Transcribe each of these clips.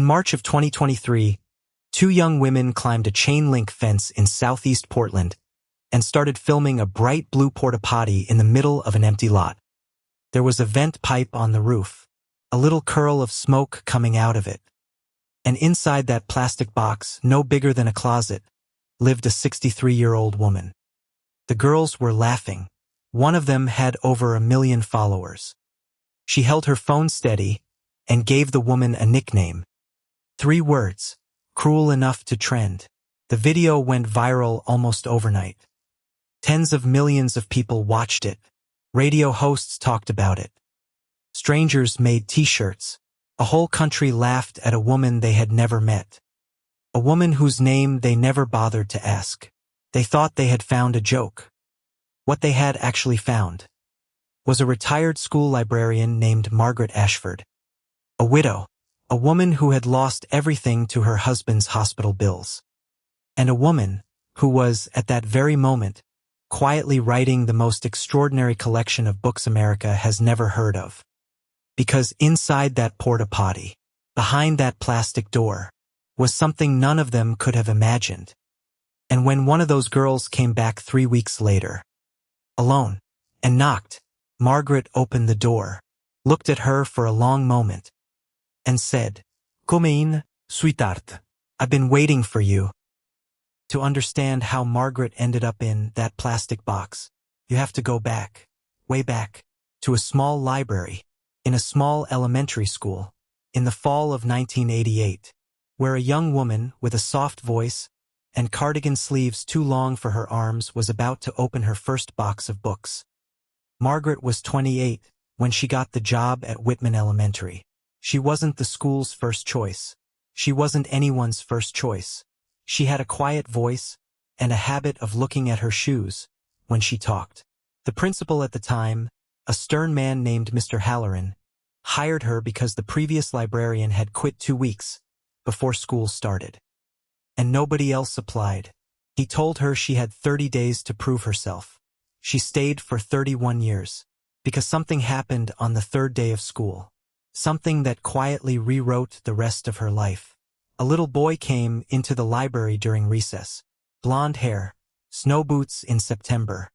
In March of 2023, two young women climbed a chain-link fence in southeast Portland and started filming a bright blue porta-potty in the middle of an empty lot. There was a vent pipe on the roof, a little curl of smoke coming out of it. And inside that plastic box, no bigger than a closet, lived a 63-year-old woman. The girls were laughing. One of them had over 1 million followers. She held her phone steady and gave the woman a nickname. 3 words, cruel enough to trend. The video went viral almost overnight. Tens of millions of people watched it. Radio hosts talked about it. Strangers made t-shirts. A whole country laughed at a woman they had never met. A woman whose name they never bothered to ask. They thought they had found a joke. What they had actually found was a retired school librarian named Margaret Ashford. A widow, a woman who had lost everything to her husband's hospital bills. And a woman who was, at that very moment, quietly writing the most extraordinary collection of books America has never heard of. Because inside that porta-potty, behind that plastic door, was something none of them could have imagined. And when one of those girls came back 3 weeks later, alone, and knocked, Margaret opened the door, looked at her for a long moment, and said, "Come in, sweetheart. I've been waiting for you." To understand how Margaret ended up in that plastic box, you have to go back, way back, to a small library, in a small elementary school, in the fall of 1988, where a young woman with a soft voice and cardigan sleeves too long for her arms was about to open her first box of books. Margaret was 28 when she got the job at Whitman Elementary. She wasn't the school's first choice. She wasn't anyone's first choice. She had a quiet voice and a habit of looking at her shoes when she talked. The principal at the time, a stern man named Mr. Halloran, hired her because the previous librarian had quit 2 weeks before school started. And nobody else applied. He told her she had 30 days to prove herself. She stayed for 31 years, because something happened on the 3rd day of school. Something that quietly rewrote the rest of her life. A little boy came into the library during recess. Blonde hair, snow boots in September.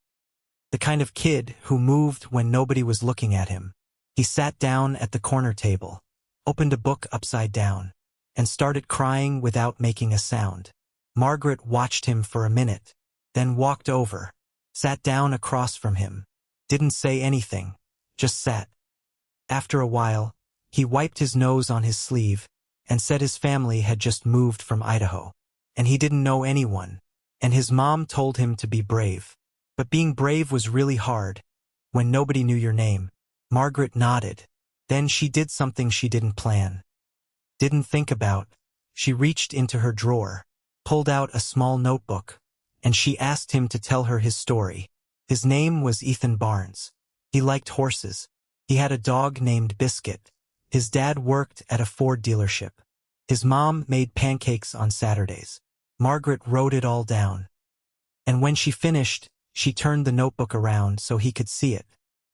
The kind of kid who moved when nobody was looking at him. He sat down at the corner table, opened a book upside down, and started crying without making a sound. Margaret watched him for a minute, then walked over, sat down across from him, didn't say anything, just sat. After a while, he wiped his nose on his sleeve and said his family had just moved from Idaho, and he didn't know anyone, and his mom told him to be brave. But being brave was really hard when nobody knew your name. Margaret nodded. Then she did something she didn't plan, didn't think about. She reached into her drawer, pulled out a small notebook, and she asked him to tell her his story. His name was Ethan Barnes. He liked horses. He had a dog named Biscuit. His dad worked at a Ford dealership. His mom made pancakes on Saturdays. Margaret wrote it all down. And when she finished, she turned the notebook around so he could see it.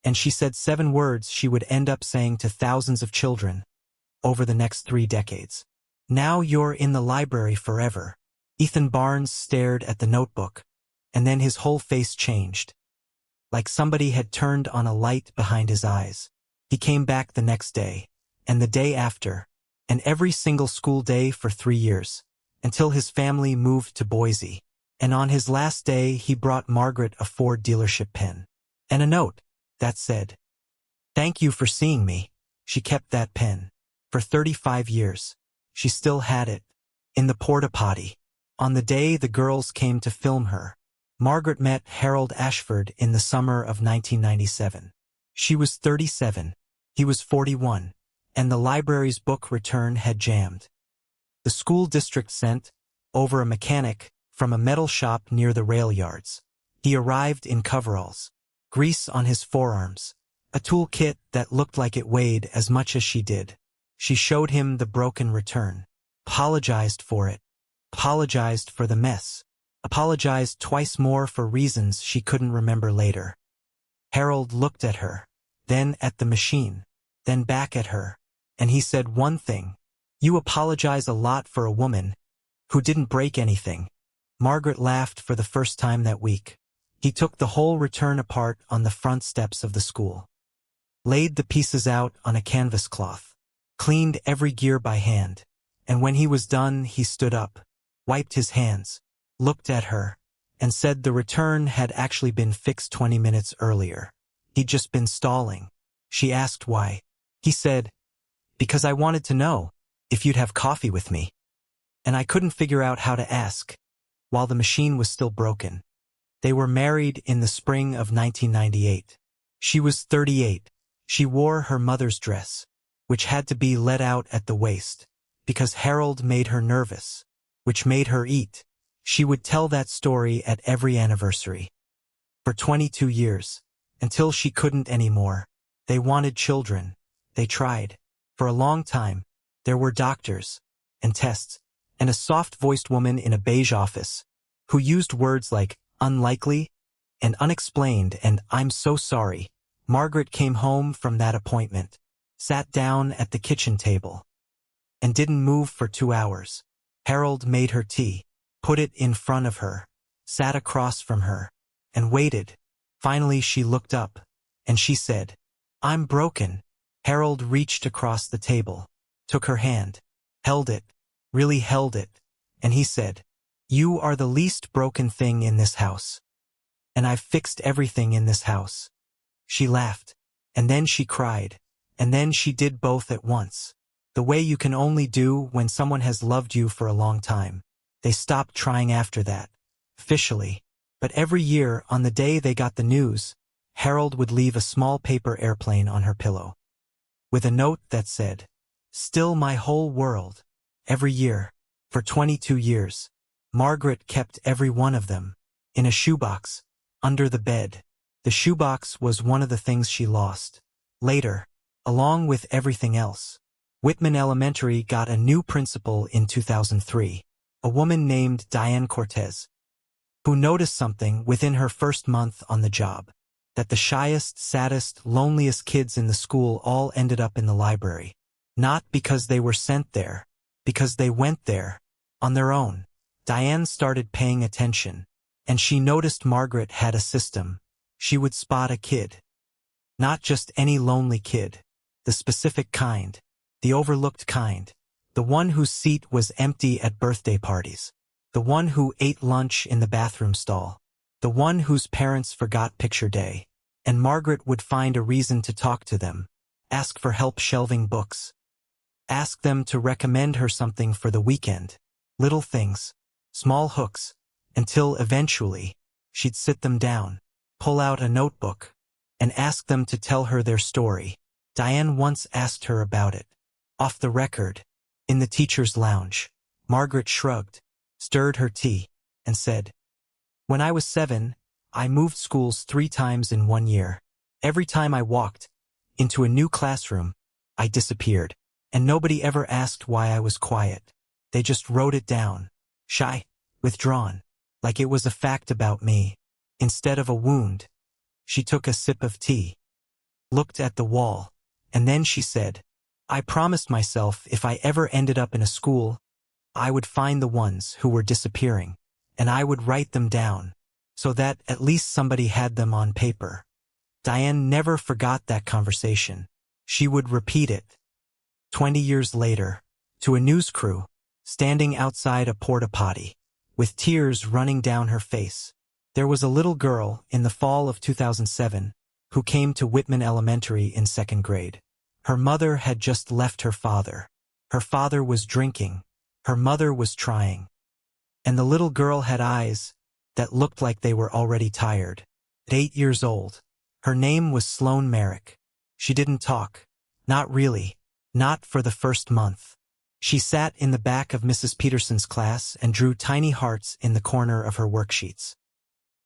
And she said 7 words she would end up saying to thousands of children over the next 3 decades. "Now you're in the library forever." Ethan Barnes stared at the notebook, and then his whole face changed. Like somebody had turned on a light behind his eyes. He came back the next day, and the day after, and every single school day for 3 years, until his family moved to Boise. And on his last day he brought Margaret a Ford dealership pen, and a note that said, "Thank you for seeing me." She kept that pen. For 35 years. She still had it. In the porta-potty. On the day the girls came to film her, Margaret met Harold Ashford in the summer of 1997. She was 37. He was 41. And the library's book return had jammed. The school district sent over a mechanic from a metal shop near the rail yards. He arrived in coveralls, grease on his forearms, a tool kit that looked like it weighed as much as she did. She showed him the broken return, apologized for it, apologized for the mess, apologized twice more for reasons she couldn't remember later. Harold looked at her, then at the machine, then back at her, and he said one thing, You apologize a lot for a woman who didn't break anything. Margaret laughed for the first time that week. He took the whole return apart on the front steps of the school, laid the pieces out on a canvas cloth, cleaned every gear by hand, and when he was done, he stood up, wiped his hands, looked at her, and said the return had actually been fixed 20 minutes earlier. He'd just been stalling. She asked why. He said, "Because I wanted to know if you'd have coffee with me." And I couldn't figure out how to ask, while the machine was still broken. They were married in the spring of 1998. She was 38. She wore her mother's dress, which had to be let out at the waist, because Harold made her nervous, which made her eat. She would tell that story at every anniversary. For 22 years, until she couldn't anymore. They wanted children. They tried. For a long time, there were doctors, and tests, and a soft-voiced woman in a beige office, who used words like unlikely, and unexplained, and I'm so sorry. Margaret came home from that appointment, sat down at the kitchen table, and didn't move for 2 hours. Harold made her tea, put it in front of her, sat across from her, and waited. Finally she looked up, and she said, "I'm broken." Harold reached across the table, took her hand, held it, really held it, and he said, "You are the least broken thing in this house. And I've fixed everything in this house." She laughed, and then she cried, and then she did both at once. The way you can only do when someone has loved you for a long time. They stopped trying after that, officially. But every year, on the day they got the news, Harold would leave a small paper airplane on her pillow, with a note that said, "Still my whole world." Every year, for 22 years, Margaret kept every one of them, in a shoebox, under the bed. The shoebox was one of the things she lost. Later, along with everything else, Whitman Elementary got a new principal in 2003, a woman named Diane Cortez, who noticed something within her first month on the job, that the shyest, saddest, loneliest kids in the school all ended up in the library. Not because they were sent there, because they went there, on their own. Diane started paying attention, and she noticed Margaret had a system. She would spot a kid. Not just any lonely kid, the specific kind, the overlooked kind, the one whose seat was empty at birthday parties, the one who ate lunch in the bathroom stall, the one whose parents forgot picture day. And Margaret would find a reason to talk to them, ask for help shelving books, ask them to recommend her something for the weekend. Little things, small hooks, until eventually, she'd sit them down, pull out a notebook, and ask them to tell her their story. Diane once asked her about it. Off the record, in the teacher's lounge, Margaret shrugged, stirred her tea, and said, "When I was 7, I moved schools 3 times in 1 year. Every time I walked into a new classroom, I disappeared, and nobody ever asked why I was quiet. They just wrote it down, shy, withdrawn, like it was a fact about me, instead of a wound." She took a sip of tea, looked at the wall, and then she said, "I promised myself if I ever ended up in a school, I would find the ones who were disappearing, and I would write them down, so that at least somebody had them on paper." Diane never forgot that conversation. She would repeat it. 20 years later, to a news crew, standing outside a porta-potty, with tears running down her face. There was a little girl in the fall of 2007 who came to Whitman Elementary in 2nd grade. Her mother had just left her father. Her father was drinking. Her mother was trying. And the little girl had eyes that looked like they were already tired. At 8 years old, her name was Sloane Merrick. She didn't talk. Not really. Not for the first month. She sat in the back of Mrs. Peterson's class and drew tiny hearts in the corner of her worksheets,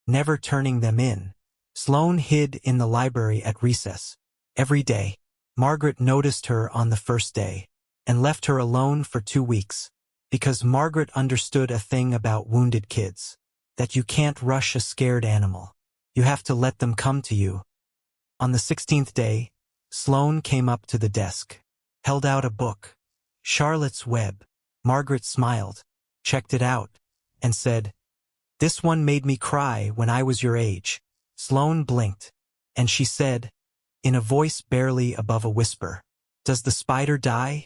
never turning them in. Sloane hid in the library at recess. Every day, Margaret noticed her on the first day, and left her alone for 2 weeks, because Margaret understood a thing about wounded kids, that you can't rush a scared animal. You have to let them come to you. On the 16th day, Sloane came up to the desk, held out a book. Charlotte's Web. Margaret smiled, checked it out, and said, "This one made me cry when I was your age." Sloane blinked, and she said, in a voice barely above a whisper, "Does the spider die?"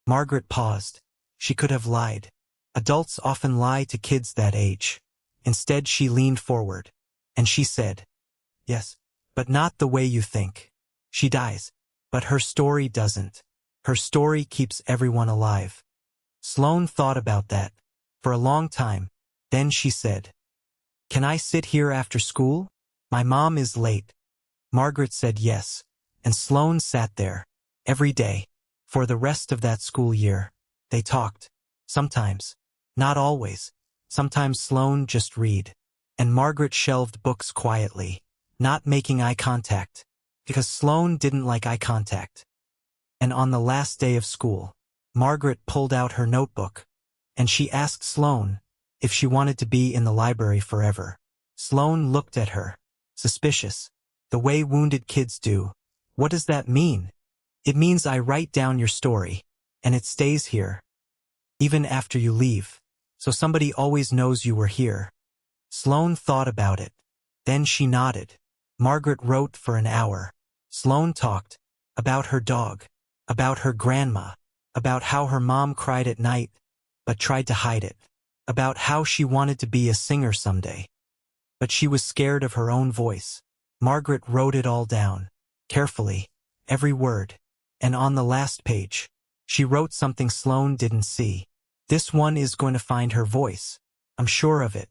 Margaret paused. She could have lied. Adults often lie to kids that age. Instead, she leaned forward, and she said, "Yes, but not the way you think. She dies, but her story doesn't. Her story keeps everyone alive." Sloane thought about that for a long time. Then she said, "Can I sit here after school? My mom is late." Margaret said yes, and Sloane sat there, every day, for the rest of that school year. They talked. Sometimes. Not always. Sometimes Sloane just read. And Margaret shelved books quietly, not making eye contact, because Sloane didn't like eye contact. And on the last day of school, Margaret pulled out her notebook, and she asked Sloane if she wanted to be in the library forever. Sloane looked at her, suspicious, the way wounded kids do. "What does that mean?" "It means I write down your story, and it stays here, even after you leave, so somebody always knows you were here." Sloane thought about it. Then she nodded. Margaret wrote for an hour. Sloane talked about her dog, about her grandma, about how her mom cried at night, but tried to hide it, about how she wanted to be a singer someday, but she was scared of her own voice. Margaret wrote it all down, carefully, every word, and on the last page, she wrote something Sloane didn't see. "This one is going to find her voice. I'm sure of it."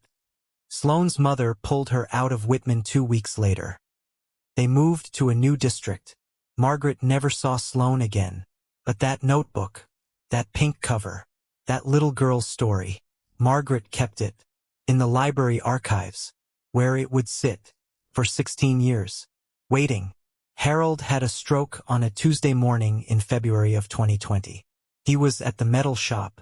Sloane's mother pulled her out of Whitman 2 weeks later. They moved to a new district. Margaret never saw Sloane again. But that notebook, that pink cover, that little girl's story, Margaret kept it in the library archives, where it would sit for 16 years, waiting. Harold had a stroke on a Tuesday morning in February of 2020. He was at the metal shop,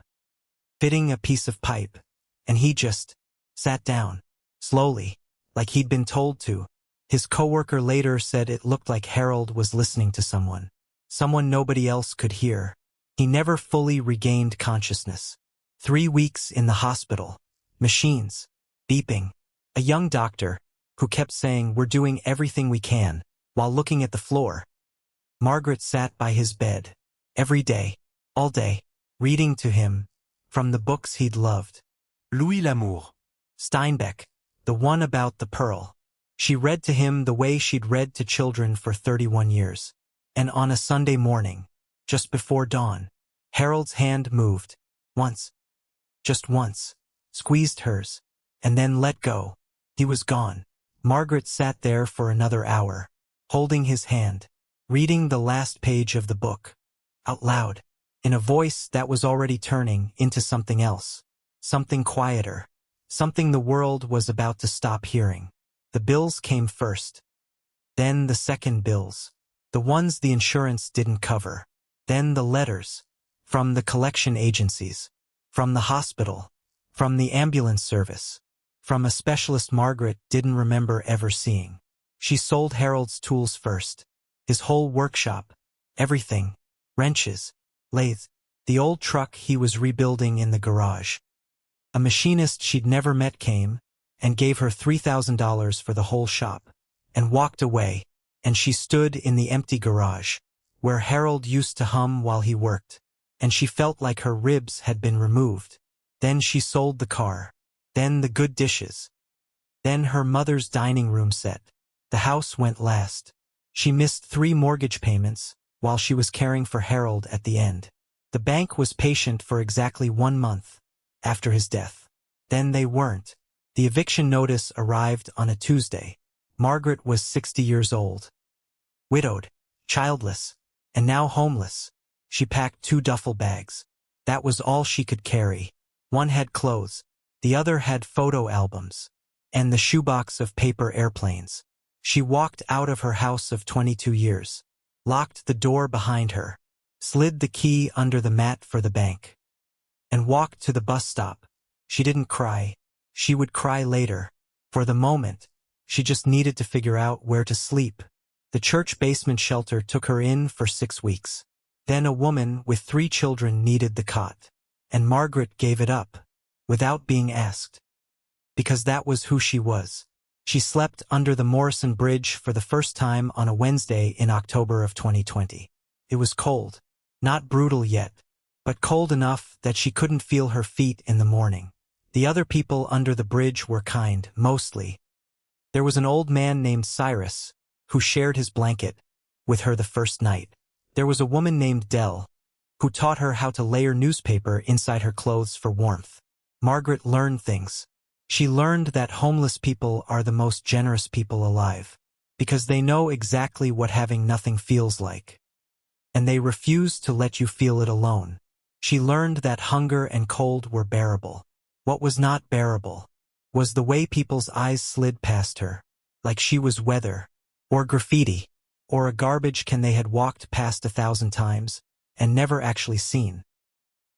fitting a piece of pipe, and he just sat down, slowly, like he'd been told to. His coworker later said it looked like Harold was listening to someone nobody else could hear. He never fully regained consciousness. 3 weeks in the hospital, machines, beeping, a young doctor who kept saying, "We're doing everything we can," while looking at the floor. Margaret sat by his bed, every day, all day, reading to him from the books he'd loved. Louis L'Amour, Steinbeck, the one about the pearl. She read to him the way she'd read to children for 31 years. And on a Sunday morning, just before dawn, Harold's hand moved, once, just once, squeezed hers, and then let go. He was gone. Margaret sat there for another hour, holding his hand, reading the last page of the book, out loud, in a voice that was already turning into something else, something quieter, something the world was about to stop hearing. The bills came first. Then the second bills. The ones the insurance didn't cover. Then the letters. From the collection agencies. From the hospital. From the ambulance service. From a specialist Margaret didn't remember ever seeing. She sold Harold's tools first. His whole workshop. Everything. Wrenches. Lathe. The old truck he was rebuilding in the garage. A machinist she'd never met came and gave her $3,000 for the whole shop, and walked away, and she stood in the empty garage, where Harold used to hum while he worked, and she felt like her ribs had been removed. Then she sold the car, then the good dishes, then her mother's dining room set. The house went last. She missed 3 mortgage payments while she was caring for Harold at the end. The bank was patient for exactly 1 month after his death. Then they weren't. The eviction notice arrived on a Tuesday. Margaret was 60 years old, widowed, childless, and now homeless. She packed 2 duffel bags. That was all she could carry. One had clothes, the other had photo albums, and the shoebox of paper airplanes. She walked out of her house of 22 years, locked the door behind her, slid the key under the mat for the bank, and walked to the bus stop. She didn't cry. She would cry later. For the moment, she just needed to figure out where to sleep. The church basement shelter took her in for 6 weeks. Then a woman with 3 children needed the cot, and Margaret gave it up, without being asked. Because that was who she was. She slept under the Morrison Bridge for the first time on a Wednesday in October of 2020. It was cold. Not brutal yet, but cold enough that she couldn't feel her feet in the morning. The other people under the bridge were kind, mostly. There was an old man named Cyrus, who shared his blanket with her the first night. There was a woman named Dell, who taught her how to layer newspaper inside her clothes for warmth. Margaret learned things. She learned that homeless people are the most generous people alive, because they know exactly what having nothing feels like. And they refuse to let you feel it alone. She learned that hunger and cold were bearable. What was not bearable was the way people's eyes slid past her, like she was weather, or graffiti, or a garbage can they had walked past 1,000 times and never actually seen.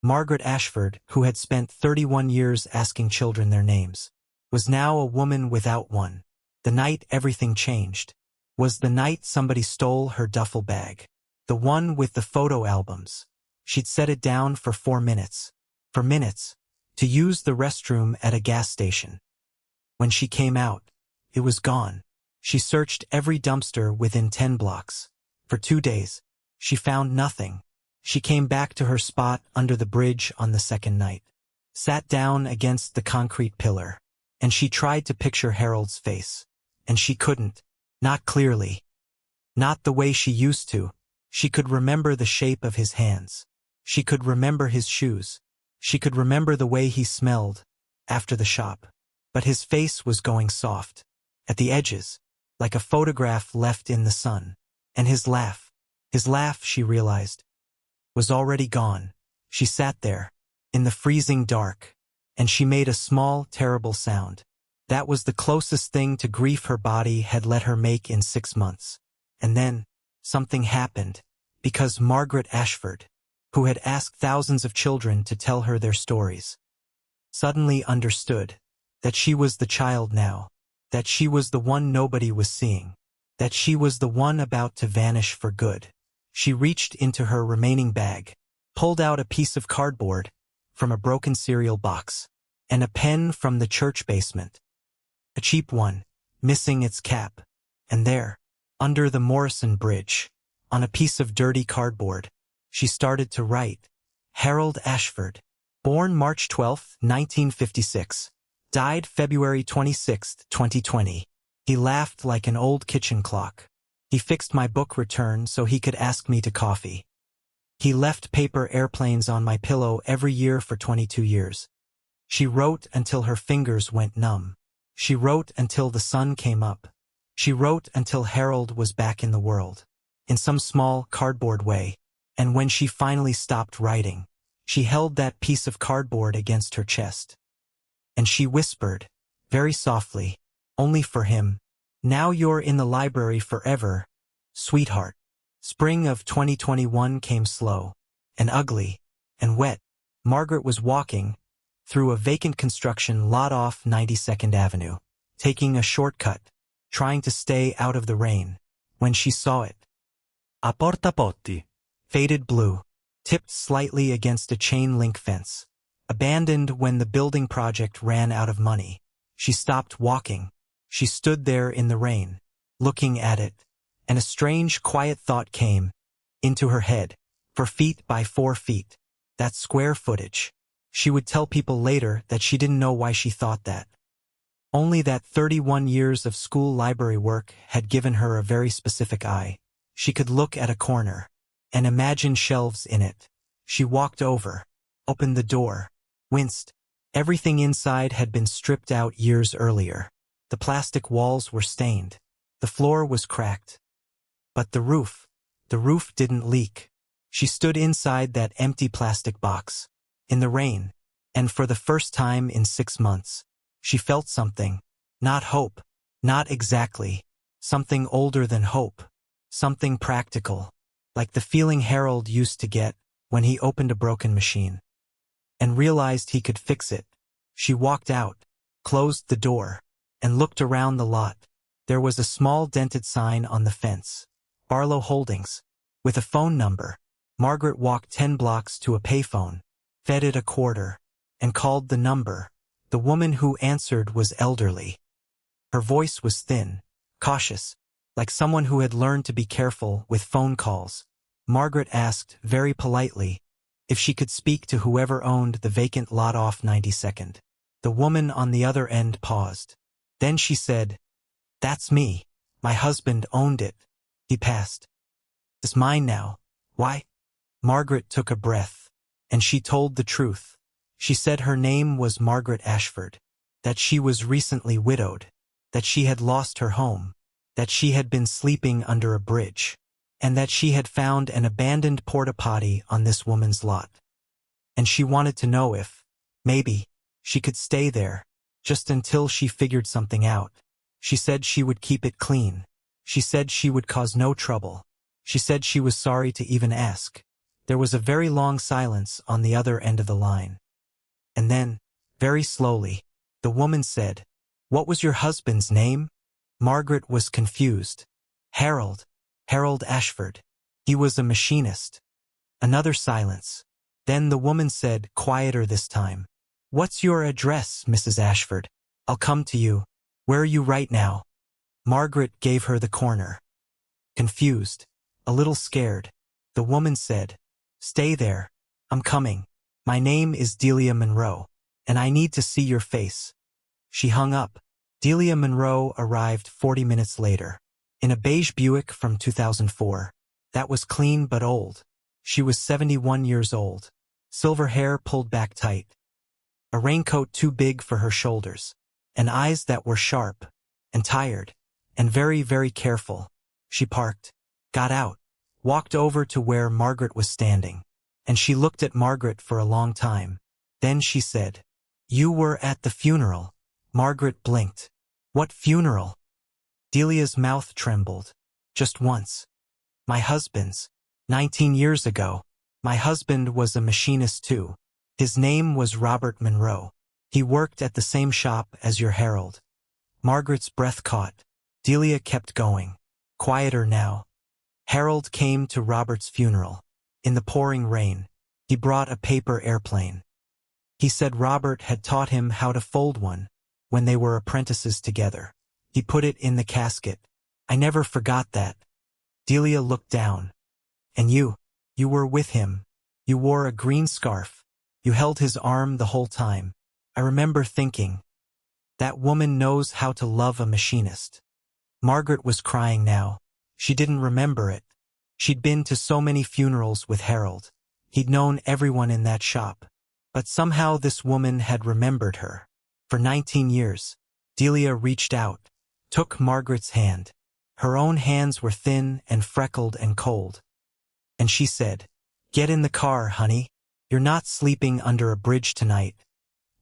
Margaret Ashford, who had spent 31 years asking children their names, was now a woman without one. The night everything changed was the night somebody stole her duffel bag. The one with the photo albums. She'd set it down for 4 minutes. For minutes. To use the restroom at a gas station. When she came out, it was gone. She searched every dumpster within 10 blocks. For 2 days. She found nothing. She came back to her spot under the bridge on the second night. Sat down against the concrete pillar. And she tried to picture Harold's face. And she couldn't. Not clearly. Not the way she used to. She could remember the shape of his hands. She could remember his shoes. She could remember the way he smelled after the shop. But his face was going soft. At the edges. Like a photograph left in the sun. And his laugh, she realized, was already gone. She sat there, in the freezing dark, and she made a small, terrible sound. That was the closest thing to grief her body had let her make in 6 months. And then, something happened, because Margaret Ashford, who had asked thousands of children to tell her their stories, suddenly understood that she was the child now, that she was the one nobody was seeing, that she was the one about to vanish for good. She reached into her remaining bag, pulled out a piece of cardboard from a broken cereal box, and a pen from the church basement. A cheap one, missing its cap. And there, under the Morrison Bridge, on a piece of dirty cardboard, she started to write. Harold Ashford, born March 12, 1956, died February 26, 2020. He laughed like an old kitchen clock. He fixed my book return so he could ask me to coffee. He left paper airplanes on my pillow every year for 22 years. She wrote until her fingers went numb. She wrote until the sun came up. She wrote until Harold was back in the world, in some small cardboard way. And when she finally stopped writing, she held that piece of cardboard against her chest. And she whispered, very softly, only for him, now you're in the library forever, sweetheart. Spring of 2021 came slow, and ugly, and wet. Margaret was walking through a vacant construction lot off 92nd Avenue, taking a shortcut, trying to stay out of the rain, when she saw it. A Porta-Potty, faded blue, tipped slightly against a chain-link fence, abandoned when the building project ran out of money. She stopped walking. She stood there in the rain, looking at it, and a strange, quiet thought came into her head. 4 feet by 4 feet. That square footage. She would tell people later that she didn't know why she thought that. Only that 31 years of school library work had given her a very specific eye. She could look at a corner and imagine shelves in it. She walked over, opened the door, winced. Everything inside had been stripped out years earlier. The plastic walls were stained. The floor was cracked. But the roof didn't leak. She stood inside that empty plastic box, in the rain, and for the first time in 6 months, she felt something. Not hope. Not exactly. Something older than hope. Something practical. Like the feeling Harold used to get when he opened a broken machine and realized he could fix it. She walked out, closed the door, and looked around the lot. There was a small dented sign on the fence, Barlow Holdings, with a phone number. Margaret walked 10 blocks to a payphone, fed it a quarter, and called the number. The woman who answered was elderly. Her voice was thin, cautious, like someone who had learned to be careful with phone calls. Margaret asked, very politely, if she could speak to whoever owned the vacant lot off 92nd. The woman on the other end paused. Then she said, "That's me. My husband owned it. He passed. It's mine now." "Why?" Margaret took a breath, and she told the truth. She said her name was Margaret Ashford, that she was recently widowed, that she had lost her home, that she had been sleeping under a bridge, and that she had found an abandoned porta-potty on this woman's lot. And she wanted to know if, maybe, she could stay there, just until she figured something out. She said she would keep it clean. She said she would cause no trouble. She said she was sorry to even ask. There was a very long silence on the other end of the line. And then, very slowly, the woman said, "What was your husband's name?" Margaret was confused. "Harold. Harold Ashford. He was a machinist." Another silence. Then the woman said, quieter this time, "What's your address, Mrs. Ashford? I'll come to you. Where are you right now?" Margaret gave her the corner. Confused, a little scared, the woman said, "Stay there. I'm coming. My name is Delia Monroe, and I need to see your face." She hung up. Delia Monroe arrived 40 minutes later, in a beige Buick from 2004. That was clean but old. She was 71 years old. Silver hair pulled back tight. A raincoat too big for her shoulders. And eyes that were sharp, and tired, and very, very careful. She parked, got out, walked over to where Margaret was standing, and she looked at Margaret for a long time. Then she said, "You were at the funeral." Margaret blinked. "What funeral?" Delia's mouth trembled. "Just once. My husband's. 19 years ago. My husband was a machinist too. His name was Robert Monroe. He worked at the same shop as your Harold." Margaret's breath caught. Delia kept going. Quieter now. "Harold came to Robert's funeral. In the pouring rain. He brought a paper airplane. He said Robert had taught him how to fold one when they were apprentices together. He put it in the casket. I never forgot that." Delia looked down. "And you were with him. You wore a green scarf. You held his arm the whole time. I remember thinking, that woman knows how to love a machinist." Margaret was crying now. She didn't remember it. She'd been to so many funerals with Harold. He'd known everyone in that shop. But somehow this woman had remembered her. For 19 years, Delia reached out, took Margaret's hand. Her own hands were thin and freckled and cold. And she said, "Get in the car, honey. You're not sleeping under a bridge tonight."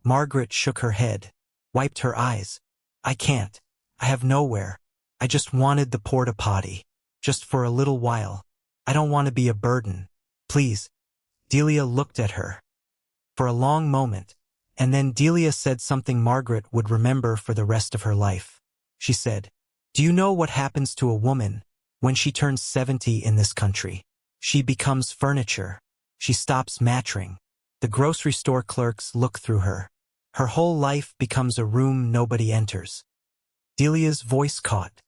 Margaret shook her head, wiped her eyes. "I can't. I have nowhere. I just wanted the porta-potty. Just for a little while. I don't want to be a burden. Please." Delia looked at her for a long moment, and then Delia said something Margaret would remember for the rest of her life. She said, "Do you know what happens to a woman when she turns 70 in this country? She becomes furniture. She stops matching. The grocery store clerks look through her. Her whole life becomes a room nobody enters." Delia's voice caught.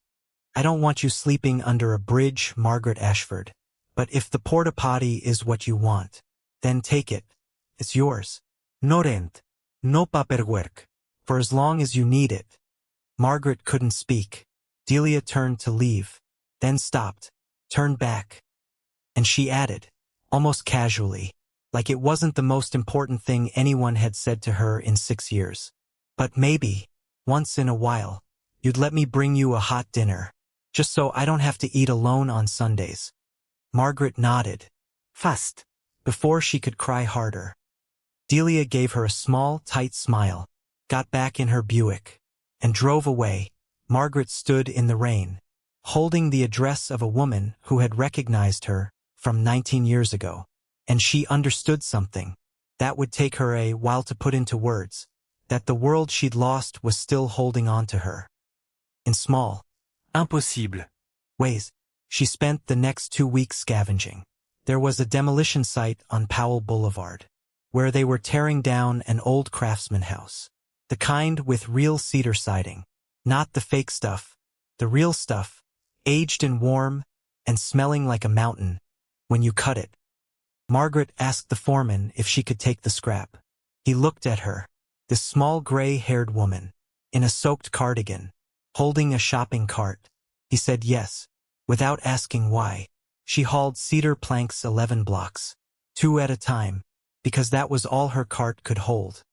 "I don't want you sleeping under a bridge, Margaret Ashford. But if the porta-potty is what you want, then take it. It's yours. No rent. No paperwork. For as long as you need it." Margaret couldn't speak. Delia turned to leave, then stopped, turned back. And she added, almost casually, like it wasn't the most important thing anyone had said to her in 6 years. "But maybe, once in a while, you'd let me bring you a hot dinner, just so I don't have to eat alone on Sundays." Margaret nodded, fast, before she could cry harder. Delia gave her a small, tight smile, got back in her Buick, and drove away. Margaret stood in the rain, holding the address of a woman who had recognized her from 19 years ago. And she understood something that would take her a while to put into words, that the world she'd lost was still holding on to her. In small, impossible ways. She spent the next 2 weeks scavenging. There was a demolition site on Powell Boulevard, where they were tearing down an old craftsman house. The kind with real cedar siding. Not the fake stuff, the real stuff, aged and warm, and smelling like a mountain when you cut it. Margaret asked the foreman if she could take the scrap. He looked at her, this small gray-haired woman, in a soaked cardigan, holding a shopping cart. He said yes, without asking why. She hauled cedar planks 11 blocks, 2 at a time, because that was all her cart could hold.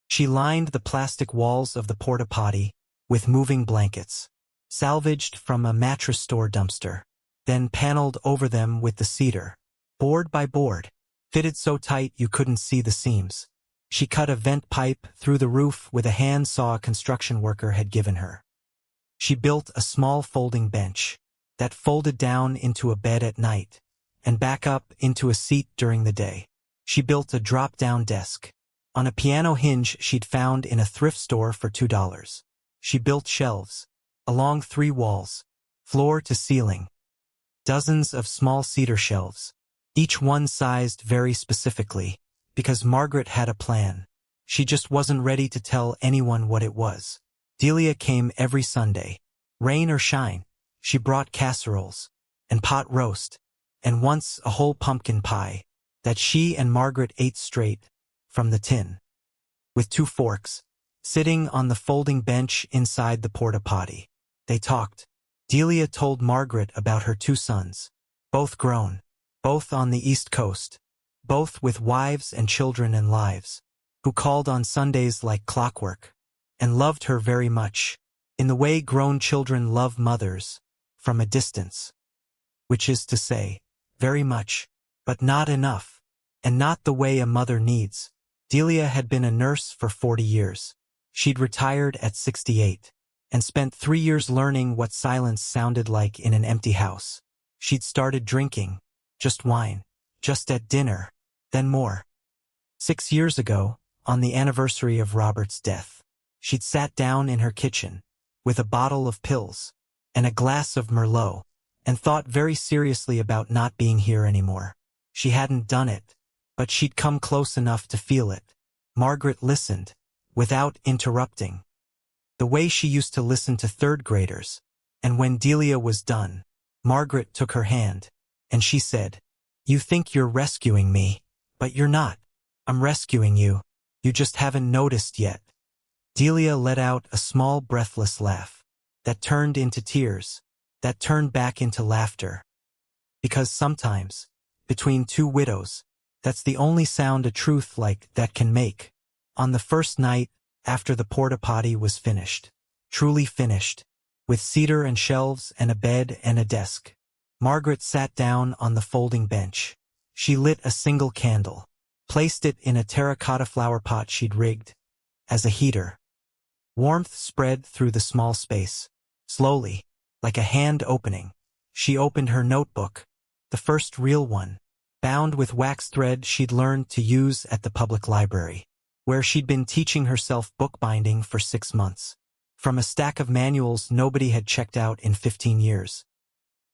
She lined the plastic walls of the porta-potty with moving blankets, salvaged from a mattress store dumpster, then paneled over them with the cedar, board by board, fitted so tight you couldn't see the seams. She cut a vent pipe through the roof with a hand saw a construction worker had given her. She built a small folding bench that folded down into a bed at night and back up into a seat during the day. She built a drop-down desk on a piano hinge she'd found in a thrift store for $2. She built shelves along 3 walls, floor to ceiling. Dozens of small cedar shelves, each one sized very specifically, because Margaret had a plan. She just wasn't ready to tell anyone what it was. Delia came every Sunday. Rain or shine, she brought casseroles, and pot roast, and once a whole pumpkin pie, that she and Margaret ate straight from the tin. With 2 forks, sitting on the folding bench inside the porta-potty. They talked. Delia told Margaret about her 2 sons, both grown, both on the East Coast, both with wives and children and lives, who called on Sundays like clockwork, and loved her very much, in the way grown children love mothers, from a distance. Which is to say, very much, but not enough, and not the way a mother needs. Delia had been a nurse for 40 years. She'd retired at 68, and spent 3 years learning what silence sounded like in an empty house. She'd started drinking, just wine, just at dinner, then more. 6 years ago, on the anniversary of Robert's death, she'd sat down in her kitchen, with a bottle of pills, and a glass of Merlot, and thought very seriously about not being here anymore. She hadn't done it, but she'd come close enough to feel it. Margaret listened, without interrupting, the way she used to listen to 3rd graders, and when Delia was done, Margaret took her hand, and she said, "You think you're rescuing me, but you're not. I'm rescuing you. You just haven't noticed yet." Delia let out a small breathless laugh, that turned into tears, that turned back into laughter. Because sometimes, between 2 widows, that's the only sound a truth like that can make. On the first night, after the porta-potty was finished, truly finished, with cedar and shelves and a bed and a desk, Margaret sat down on the folding bench. She lit a single candle, placed it in a terracotta flower pot she'd rigged as a heater. Warmth spread through the small space. Slowly, like a hand opening, she opened her notebook, the first real one, bound with wax thread she'd learned to use at the public library, where she'd been teaching herself bookbinding for 6 months, from a stack of manuals nobody had checked out in 15 years.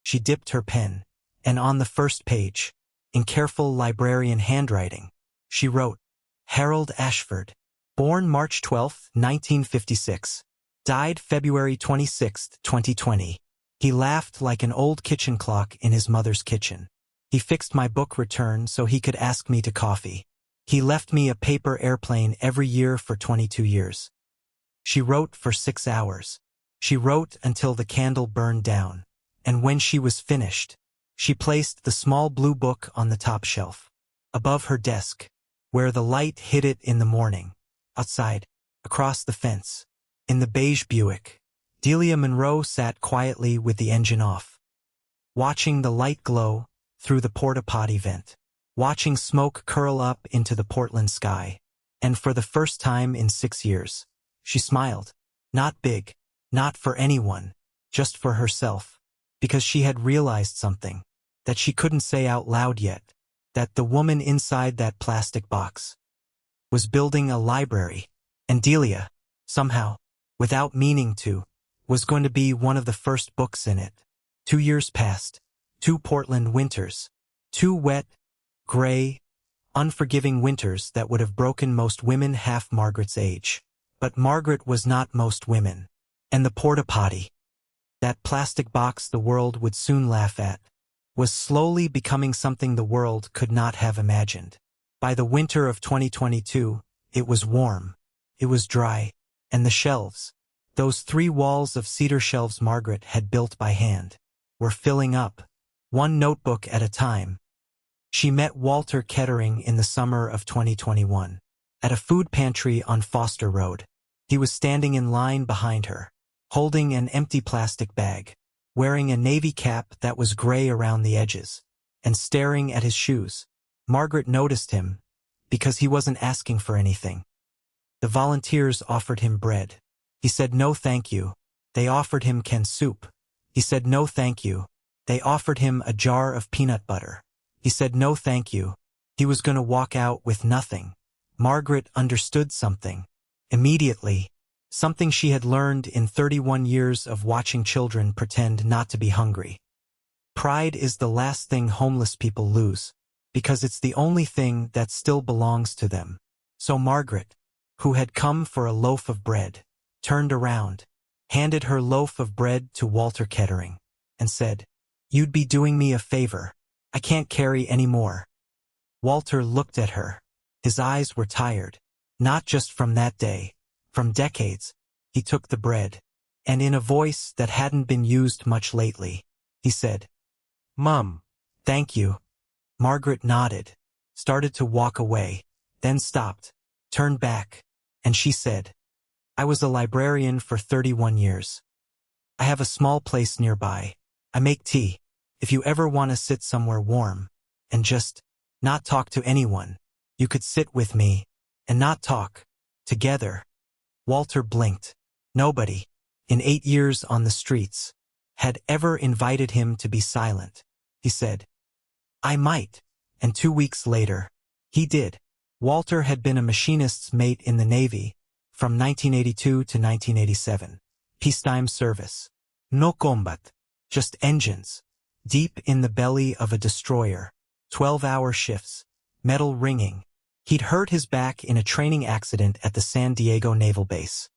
She dipped her pen, and on the first page, in careful librarian handwriting, she wrote, "Harold Ashford, born March 12, 1956, died February 26, 2020. He laughed like an old kitchen clock in his mother's kitchen. He fixed my book return so he could ask me to coffee. He left me a paper airplane every year for 22 years. She wrote for 6 hours. She wrote until the candle burned down, and when she was finished, she placed the small blue book on the top shelf, above her desk, where the light hit it in the morning. Outside, across the fence, in the beige Buick, Delia Monroe sat quietly with the engine off, watching the light glow through the porta-potty vent, watching smoke curl up into the Portland sky, and for the first time in 6 years, she smiled. Not big, not for anyone, just for herself, because she had realized something that she couldn't say out loud yet, that the woman inside that plastic box was building a library, and Delia, somehow, without meaning to, was going to be one of the first books in it. 2 years passed, 2 Portland winters, 2 wet, gray, unforgiving winters that would have broken most women half Margaret's age. But Margaret was not most women. And the porta-potty, that plastic box the world would soon laugh at, was slowly becoming something the world could not have imagined. By the winter of 2022, it was warm, it was dry, and the shelves, those 3 walls of cedar shelves Margaret had built by hand, were filling up, one notebook at a time. She met Walter Kettering in the summer of 2021, at a food pantry on Foster Road. He was standing in line behind her, holding an empty plastic bag, wearing a navy cap that was gray around the edges, and staring at his shoes. Margaret noticed him, because he wasn't asking for anything. The volunteers offered him bread. He said no thank you. They offered him canned soup. He said no thank you. They offered him a jar of peanut butter. He said no thank you. He was going to walk out with nothing. Margaret understood something. Immediately, something she had learned in 31 years of watching children pretend not to be hungry. Pride is the last thing homeless people lose, because it's the only thing that still belongs to them. So Margaret, who had come for a loaf of bread, turned around, handed her loaf of bread to Walter Kettering, and said, "You'd be doing me a favor. I can't carry any more." Walter looked at her. His eyes were tired, not just from that day, from decades. He took the bread, and in a voice that hadn't been used much lately, he said, "Mom, thank you." Margaret nodded, started to walk away, then stopped, turned back, and she said, "I was a librarian for 31 years. I have a small place nearby. I make tea. If you ever want to sit somewhere warm, and just not talk to anyone, you could sit with me, and not talk, together." Walter blinked. Nobody, in 8 years on the streets, had ever invited him to be silent. He said, "I might," and 2 weeks later, he did. Walter had been a machinist's mate in the Navy, from 1982 to 1987. Peacetime service. No combat. Just engines. Deep in the belly of a destroyer. 12-hour shifts. Metal ringing. He'd hurt his back in a training accident at the San Diego Naval Base.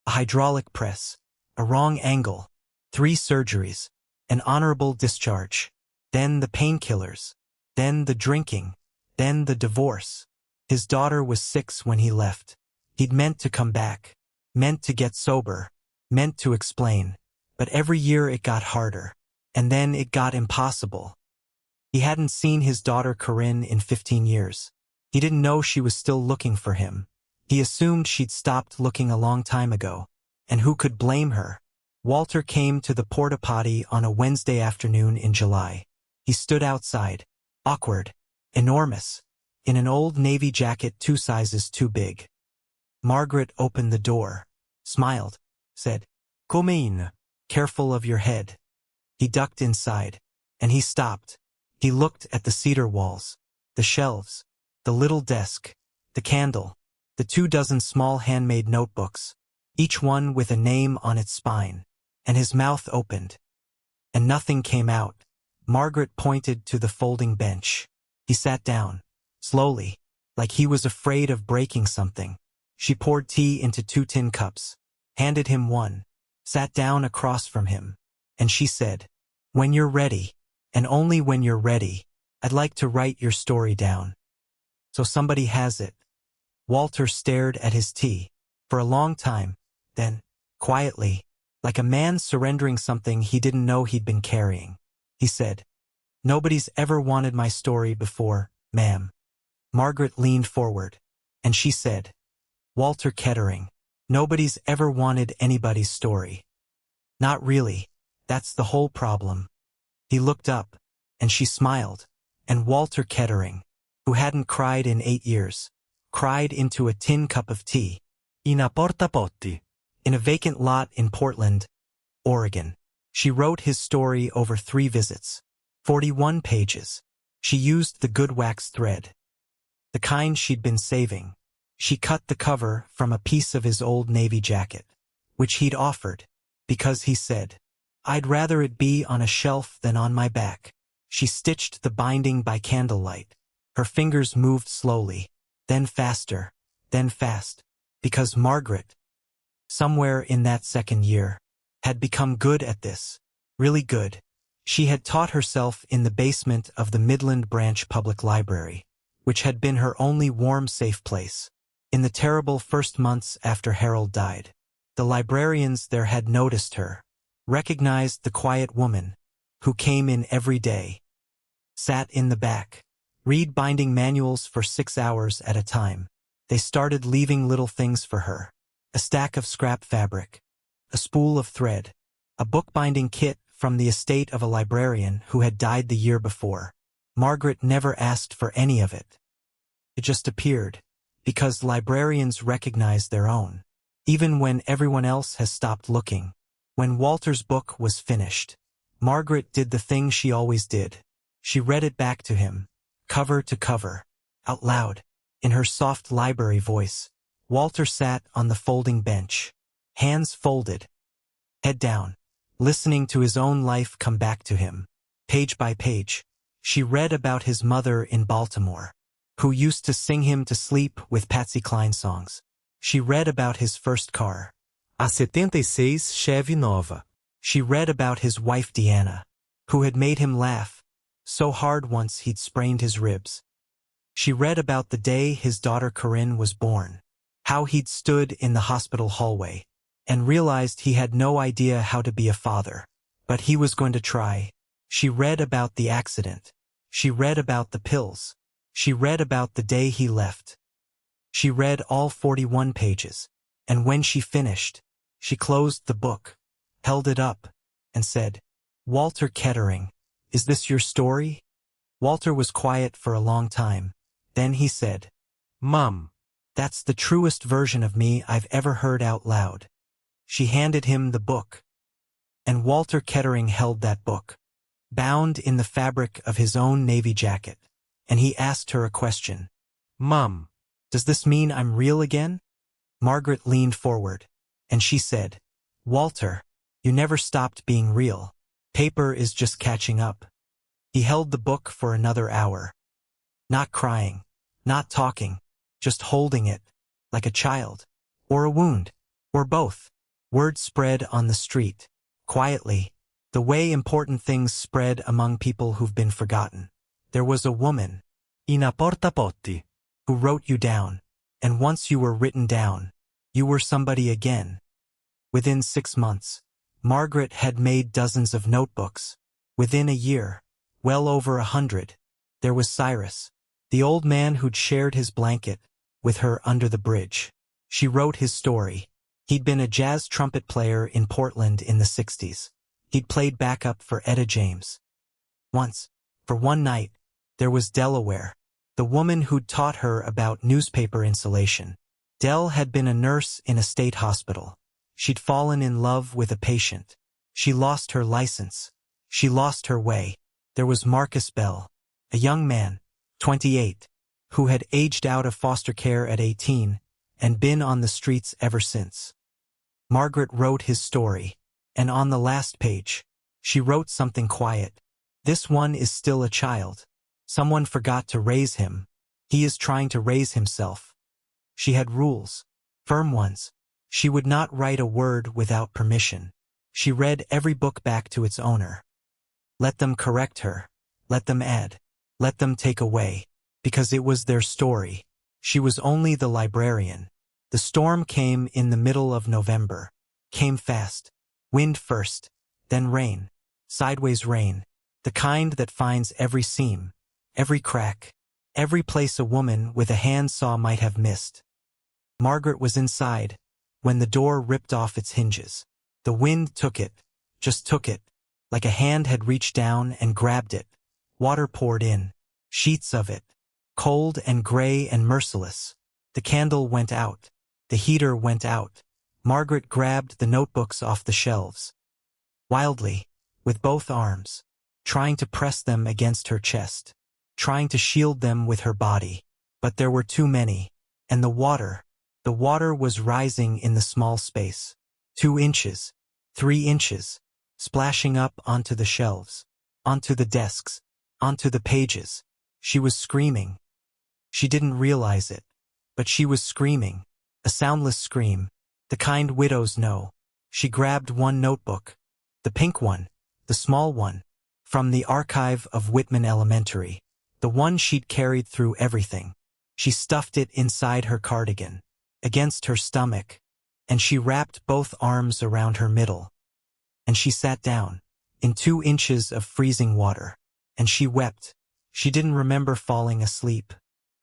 A hydraulic press. A wrong angle. 3 surgeries. An honorable discharge. Then the painkillers. Then the drinking. Then the divorce. His daughter was 6 when he left. He'd meant to come back. Meant to get sober. Meant to explain. But every year it got harder. And then it got impossible. He hadn't seen his daughter Corinne in 15 years. He didn't know she was still looking for him. He assumed she'd stopped looking a long time ago. And who could blame her? Walter came to the porta-potty on a Wednesday afternoon in July. He stood outside, awkward, enormous, in an old navy jacket 2 sizes too big. Margaret opened the door, smiled, said, "Come in, careful of your head." He ducked inside, and he stopped. He looked at the cedar walls, the shelves, the little desk, the candle, the 24 small handmade notebooks, each one with a name on its spine, and his mouth opened. And nothing came out. Margaret pointed to the folding bench. He sat down, slowly, like he was afraid of breaking something. She poured tea into 2 tin cups, handed him one, sat down across from him, and she said, "When you're ready, and only when you're ready, I'd like to write your story down." So somebody has it. Walter stared at his tea for a long time, then, quietly, like a man surrendering something he didn't know he'd been carrying, he said, "Nobody's ever wanted my story before, ma'am." Margaret leaned forward, and she said, "Walter Kettering, nobody's ever wanted anybody's story." "Not really. That's the whole problem." He looked up, and she smiled, and Walter Kettering, who hadn't cried in 8 years, cried into a tin cup of tea. In a Porta-Potty. In a vacant lot in Portland, Oregon. She wrote his story over 3 visits. 41 pages. She used the good wax thread. The kind she'd been saving. She cut the cover from a piece of his old navy jacket, which he'd offered, because he said, "I'd rather it be on a shelf than on my back." She stitched the binding by candlelight. Her fingers moved slowly, then faster, then fast, because Margaret, somewhere in that second year, had become good at this, really good. She had taught herself in the basement of the Midland Branch Public Library, which had been her only warm, safe place. In the terrible first months after Harold died, the librarians there had noticed her, recognized the quiet woman, who came in every day, sat in the back, read binding manuals for 6 hours at a time. They started leaving little things for her. A stack of scrap fabric, a spool of thread, a bookbinding kit from the estate of a librarian who had died the year before. Margaret never asked for any of it. It just appeared, because librarians recognize their own, even when everyone else has stopped looking. When Walter's book was finished, Margaret did the thing she always did. She read it back to him, cover to cover, out loud, in her soft library voice. Walter sat on the folding bench, hands folded, head down, listening to his own life come back to him. Page by page, she read about his mother in Baltimore, who used to sing him to sleep with Patsy Cline songs. She read about his first car, a 76 Chevy Nova. She read about his wife Deanna, who had made him laugh so hard once he'd sprained his ribs. She read about the day his daughter Corinne was born, how he'd stood in the hospital hallway and realized he had no idea how to be a father, but he was going to try. She read about the accident. She read about the pills. She read about the day he left. She read all 41 pages, and when she finished, she closed the book, held it up, and said, "Walter Kettering, is this your story?" Walter was quiet for a long time. Then he said, "Mom, that's the truest version of me I've ever heard out loud." She handed him the book, and Walter Kettering held that book, bound in the fabric of his own navy jacket, and he asked her a question. "Mom, does this mean I'm real again?" Margaret leaned forward, and she said, "Walter, you never stopped being real. Paper is just catching up." He held the book for another hour, not crying, not talking, just holding it, like a child, or a wound, or both. Word spread on the street, quietly, the way important things spread among people who've been forgotten. There was a woman, in a Porta-Potty, who wrote you down, and once you were written down, you were somebody again. Within 6 months, Margaret had made dozens of notebooks. Within a year, well over 100, there was Cyrus, the old man who'd shared his blanket with her under the bridge. She wrote his story. He'd been a jazz trumpet player in Portland in the 60s. He'd played backup for Etta James. Once, for one night, there was Delaware, the woman who'd taught her about newspaper insulation. Del had been a nurse in a state hospital. She'd fallen in love with a patient. She lost her license. She lost her way. There was Marcus Bell, a young man, 28, who had aged out of foster care at 18 and been on the streets ever since. Margaret wrote his story, and on the last page, she wrote something quiet. "This one is still a child. Someone forgot to raise him. He is trying to raise himself." She had rules, firm ones. She would not write a word without permission. She read every book back to its owner. Let them correct her. Let them add. Let them take away. Because it was their story. She was only the librarian. The storm came in the middle of November. Came fast. Wind first, then rain. Sideways rain. The kind that finds every seam, every crack, every place a woman with a handsaw might have missed. Margaret was inside when the door ripped off its hinges. The wind took it, just took it, like a hand had reached down and grabbed it. Water poured in, sheets of it, cold and gray and merciless. The candle went out. The heater went out. Margaret grabbed the notebooks off the shelves. Wildly, with both arms, trying to press them against her chest, trying to shield them with her body. But there were too many, and the water was rising in the small space. 2 inches, 3 inches, splashing up onto the shelves, onto the desks. onto the pages. She was screaming. She didn't realize it, but she was screaming. A soundless scream, the kind widows know. She grabbed one notebook, the pink one, the small one, from the archive of Whitman Elementary, the one she'd carried through everything. She stuffed it inside her cardigan, against her stomach, and she wrapped both arms around her middle. And she sat down, in 2 inches of freezing water, and she wept. She didn't remember falling asleep,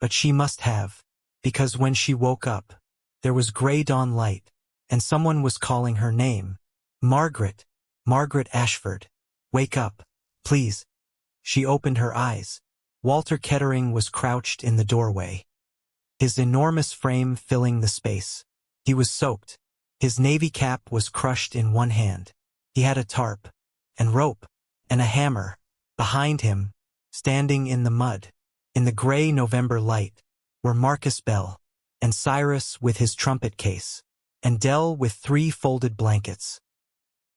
but she must have, because when she woke up, there was gray dawn light, and someone was calling her name. Margaret, Margaret Ashford. Wake up, please. She opened her eyes. Walter Kettering was crouched in the doorway, his enormous frame filling the space. He was soaked. His navy cap was crushed in one hand. He had a tarp, and rope, and a hammer. Behind him, standing in the mud, in the gray November light, were Marcus Bell, and Cyrus with his trumpet case, and Dell with 3 folded blankets,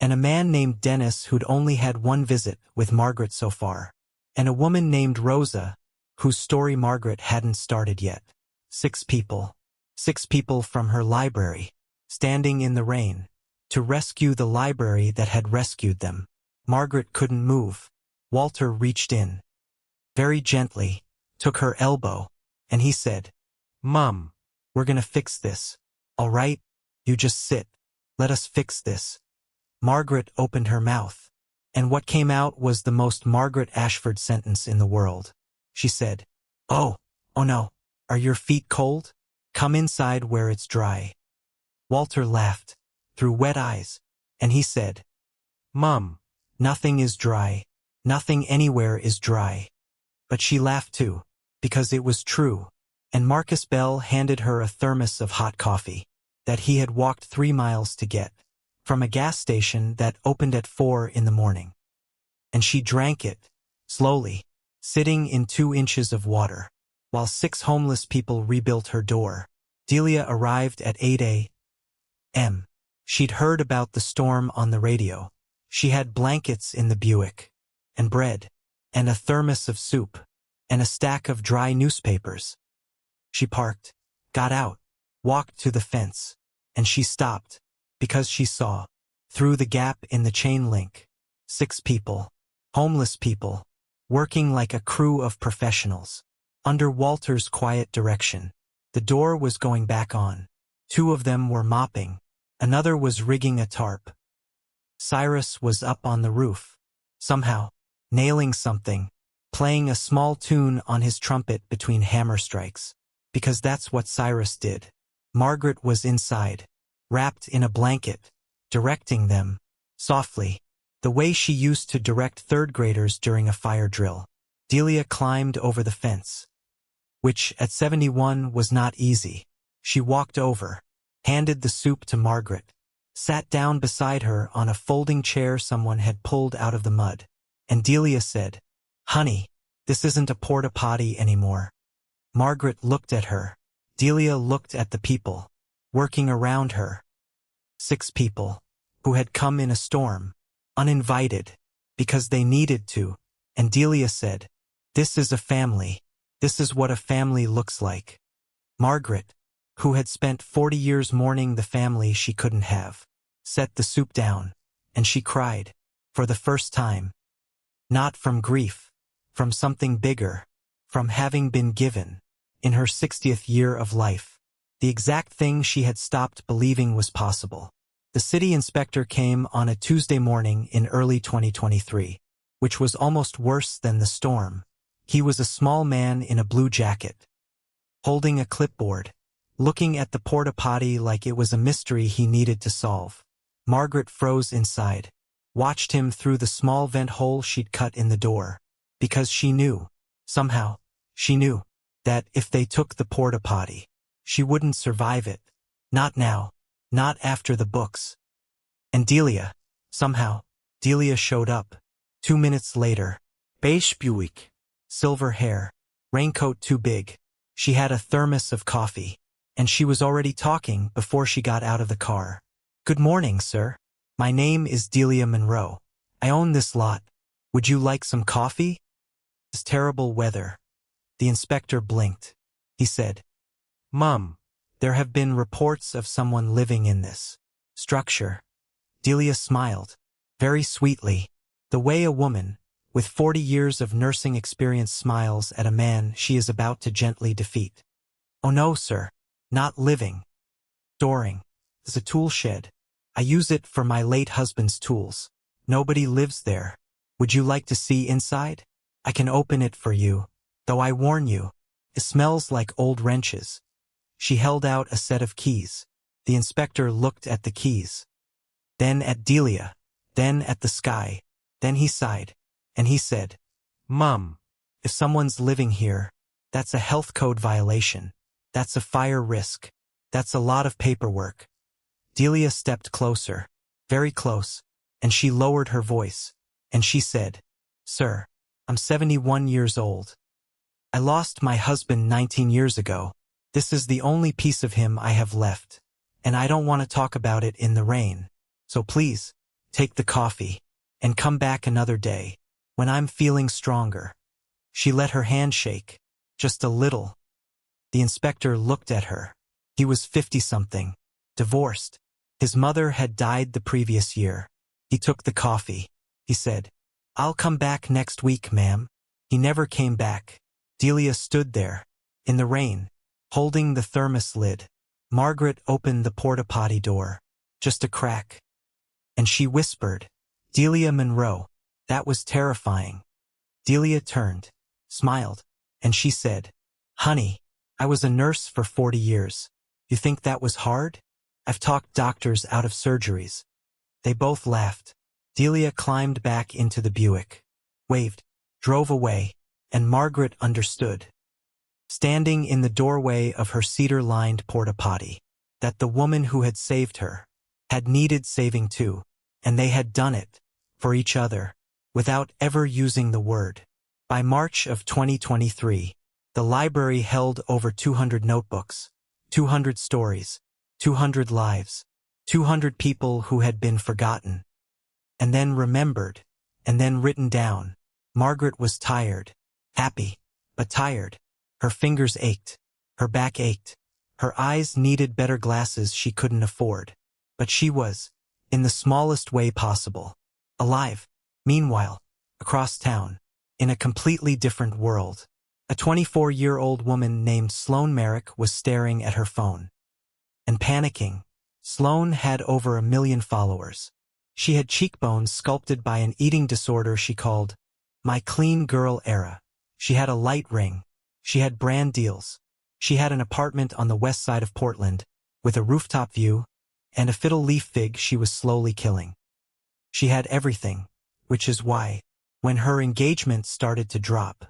and a man named Dennis who'd only had one visit with Margaret so far, and a woman named Rosa, whose story Margaret hadn't started yet. 6 people. 6 people from her library, standing in the rain, to rescue the library that had rescued them. Margaret couldn't move. Walter reached in, very gently, took her elbow, and he said, "Mom, we're gonna fix this, all right? You just sit. Let us fix this." Margaret opened her mouth, and what came out was the most Margaret Ashford sentence in the world. She said, oh no, are your feet cold? Come inside where it's dry." Walter laughed, through wet eyes, and he said, "Mom, nothing is dry. Nothing anywhere is dry." But she laughed too, because it was true, and Marcus Bell handed her a thermos of hot coffee that he had walked 3 miles to get, from a gas station that opened at 4 in the morning. And she drank it, slowly, sitting in 2 inches of water, while 6 homeless people rebuilt her door. Delia arrived at 8 a.m. She'd heard about the storm on the radio. She had blankets in the Buick, and bread, and a thermos of soup, and a stack of dry newspapers. She parked, got out, walked to the fence, and she stopped, because she saw, through the gap in the chain link, 6 people, homeless people, working like a crew of professionals. Under Walter's quiet direction, the door was going back on. 2 of them were mopping, another was rigging a tarp. Cyrus was up on the roof, somehow, nailing something, playing a small tune on his trumpet between hammer strikes, because that's what Cyrus did. Margaret was inside, wrapped in a blanket, directing them, softly, the way she used to direct 3rd graders during a fire drill. Delia climbed over the fence, which at 71 was not easy. She walked over, handed the soup to Margaret, sat down beside her on a folding chair someone had pulled out of the mud, and Delia said, "Honey, this isn't a porta-potty anymore." Margaret looked at her. Delia looked at the people, working around her. 6 people, who had come in a storm, uninvited, because they needed to, and Delia said, "This is a family. This is what a family looks like." Margaret, who had spent 40 years mourning the family she couldn't have, set the soup down, and she cried, for the first time. Not from grief, from something bigger, from having been given, in her 60th year of life, the exact thing she had stopped believing was possible. The city inspector came on a Tuesday morning in early 2023, which was almost worse than the storm. He was a small man in a blue jacket, holding a clipboard, looking at the porta-potty like it was a mystery he needed to solve. Margaret froze inside, watched him through the small vent hole she'd cut in the door, because she knew, somehow, she knew, that if they took the porta-potty, she wouldn't survive it. Not now, not after the books. And Delia, somehow, Delia showed up. 2 minutes later. Beige Buick, silver hair, raincoat too big. She had a thermos of coffee, and she was already talking before she got out of the car. "Good morning, sir. My name is Delia Monroe. I own this lot. Would you like some coffee?" This terrible weather. The inspector blinked. He said, "Mum, there have been reports of someone living in this structure." Delia smiled, very sweetly, the way a woman, with 40 years of nursing experience smiles at a man she is about to gently defeat. "Oh no, sir. Not living. Storing. There's a tool shed. I use it for my late husband's tools. Nobody lives there. Would you like to see inside? I can open it for you, though I warn you, it smells like old wrenches." She held out a set of keys. The inspector looked at the keys, then at Delia, then at the sky, then he sighed, and he said, "Mum, if someone's living here, that's a health code violation. That's a fire risk. That's a lot of paperwork." Delia stepped closer, very close, and she lowered her voice, and she said, "Sir, I'm 71 years old. I lost my husband 19 years ago. This is the only piece of him I have left, and I don't want to talk about it in the rain. So please, take the coffee, and come back another day, when I'm feeling stronger." She let her hand shake, just a little. The inspector looked at her. He was 50-something, divorced. His mother had died the previous year. He took the coffee. He said, "I'll come back next week, ma'am." He never came back. Delia stood there, in the rain, holding the thermos lid. Margaret opened the porta-potty door, just a crack. And she whispered, "Delia Monroe." That was terrifying. Delia turned, smiled, and she said, "Honey, I was a nurse for 40 years. You think that was hard? I've talked doctors out of surgeries." They both laughed. Delia climbed back into the Buick, waved, drove away, and Margaret understood, standing in the doorway of her cedar-lined porta-potty, that the woman who had saved her had needed saving too, and they had done it, for each other, without ever using the word. By March of 2023, the library held over 200 notebooks, 200 stories, 200 lives, 200 people who had been forgotten, and then remembered, and then written down. Margaret was tired, happy, but tired. Her fingers ached, her back ached, her eyes needed better glasses she couldn't afford. But she was, in the smallest way possible, alive. Meanwhile, across town, in a completely different world, a 24-year-old woman named Sloane Merrick was staring at her phone and panicking. Sloane had over 1 million followers. She had cheekbones sculpted by an eating disorder she called "My Clean Girl Era." She had a light ring. She had brand deals. She had an apartment on the west side of Portland, with a rooftop view, and a fiddle leaf fig she was slowly killing. She had everything, which is why, when her engagement started to drop,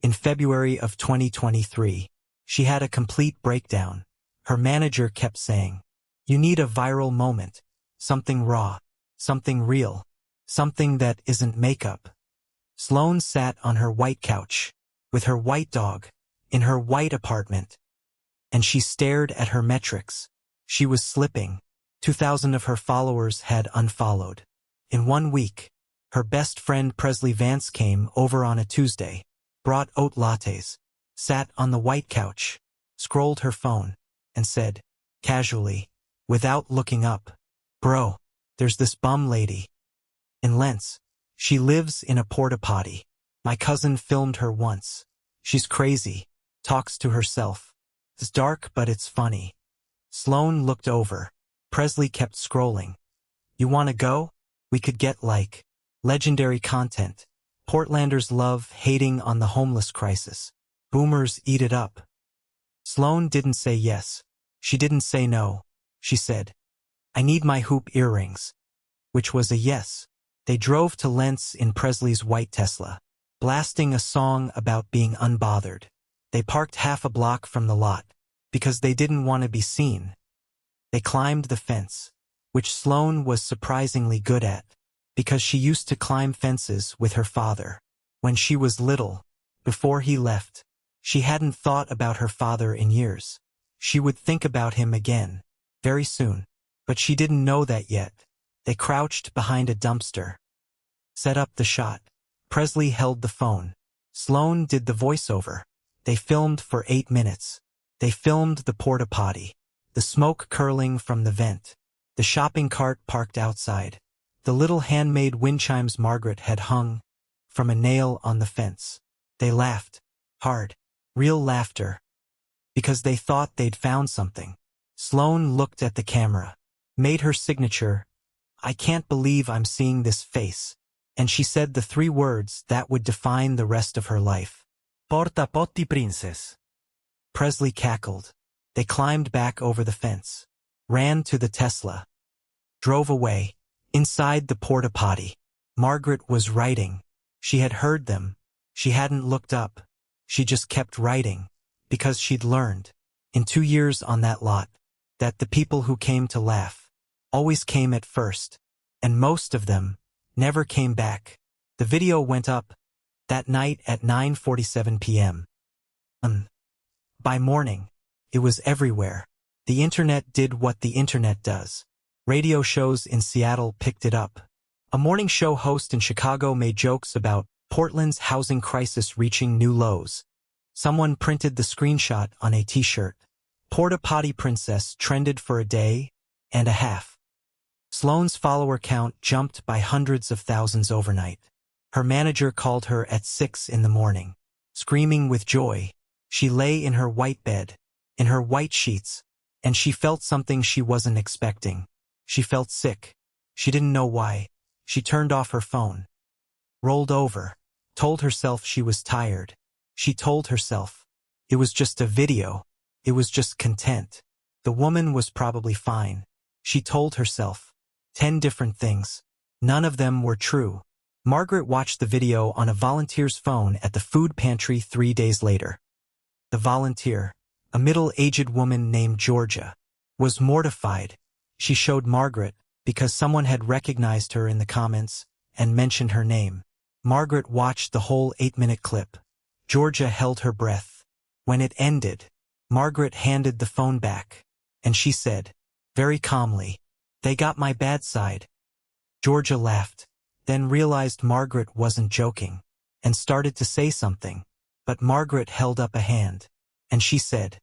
in February of 2023, she had a complete breakdown. Her manager kept saying, "You need a viral moment, something raw, something real, something that isn't makeup." Sloane sat on her white couch, with her white dog, in her white apartment, and she stared at her metrics. She was slipping. 2,000 of her followers had unfollowed. In 1 week, her best friend Presley Vance came over on a Tuesday, brought oat lattes, sat on the white couch, scrolled her phone, and said, casually, without looking up, "Bro, there's this bum lady in Lents. She lives in a porta-potty. My cousin filmed her once. She's crazy, talks to herself. It's dark but it's funny." Sloane looked over. Presley kept scrolling. "You wanna go? We could get like legendary content. Portlanders love hating on the homeless crisis. Boomers eat it up." Sloane didn't say yes. She didn't say no. She said, "I need my hoop earrings," which was a yes. They drove to Lents in Presley's white Tesla, blasting a song about being unbothered. They parked half a block from the lot, because they didn't want to be seen. They climbed the fence, which Sloane was surprisingly good at, because she used to climb fences with her father. When she was little, before he left, she hadn't thought about her father in years. She would think about him again, very soon, but she didn't know that yet. They crouched behind a dumpster. Set up the shot. Presley held the phone. Sloane did the voiceover. They filmed for 8 minutes. They filmed the porta-potty, the smoke curling from the vent, the shopping cart parked outside, the little handmade wind chimes Margaret had hung from a nail on the fence. They laughed. Hard. Real laughter. Because they thought they'd found something. Sloane looked at the camera, made her signature, "I can't believe I'm seeing this face," and she said the 3 words that would define the rest of her life. Porta-Potty princess. Presley cackled. They climbed back over the fence, ran to the Tesla, drove away. Inside the porta-potty, Margaret was writing. She had heard them. She hadn't looked up. She just kept writing, because she'd learned, in 2 years on that lot, that the people who came to laugh always came at first, and most of them never came back. The video went up that night at 9:47 p.m. By morning, it was everywhere. The internet did what the internet does. Radio shows in Seattle picked it up. A morning show host in Chicago made jokes about Portland's housing crisis reaching new lows. Someone printed the screenshot on a t-shirt. Porta-Potty princess trended for a day and a half. Sloane's follower count jumped by hundreds of thousands overnight. Her manager called her at 6 in the morning, screaming with joy. She lay in her white bed, in her white sheets, and she felt something she wasn't expecting. She felt sick. She didn't know why. She turned off her phone, rolled over, told herself she was tired. She told herself it was just a video. It was just content. The woman was probably fine. She told herself 10 different things. None of them were true. Margaret watched the video on a volunteer's phone at the food pantry 3 days later. The volunteer, a middle-aged woman named Georgia, was mortified. She showed Margaret because someone had recognized her in the comments and mentioned her name. Margaret watched the whole 8-minute clip. Georgia held her breath. When it ended, Margaret handed the phone back, and she said, very calmly, "They got my bad side." Georgia laughed, then realized Margaret wasn't joking, and started to say something, but Margaret held up a hand, and she said,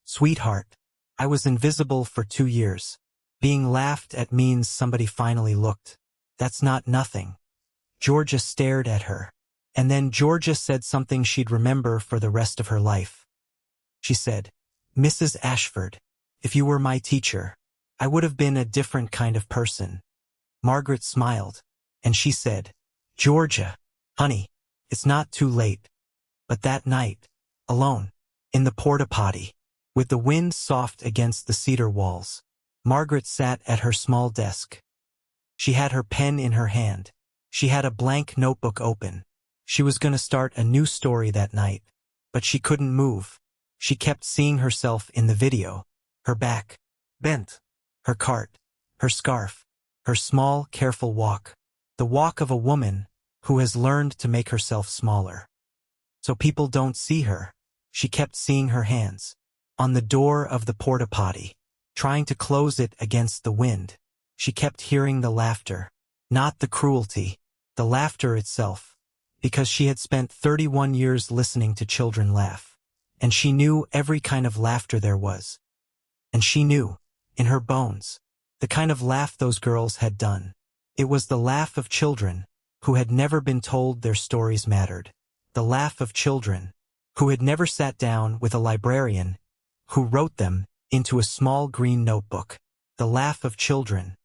"Sweetheart, I was invisible for 2 years. Being laughed at means somebody finally looked. That's not nothing." Georgia stared at her, and then Georgia said something she'd remember for the rest of her life. She said, "Mrs. Ashford, if you were my teacher, I would have been a different kind of person." Margaret smiled, and she said, "Georgia, honey, it's not too late." But that night, alone, in the porta-potty, with the wind soft against the cedar walls, Margaret sat at her small desk. She had her pen in her hand. She had a blank notebook open. She was going to start a new story that night, but she couldn't move. She kept seeing herself in the video, her back bent, her cart, her scarf, her small, careful walk, the walk of a woman who has learned to make herself smaller. So people don't see her. She kept seeing her hands on the door of the porta-potty, trying to close it against the wind. She kept hearing the laughter, not the cruelty, the laughter itself, because she had spent 31 years listening to children laugh. And she knew every kind of laughter there was. And she knew, in her bones, the kind of laugh those girls had done. It was the laugh of children who had never been told their stories mattered. The laugh of children who had never sat down with a librarian who wrote them into a small green notebook. The laugh of children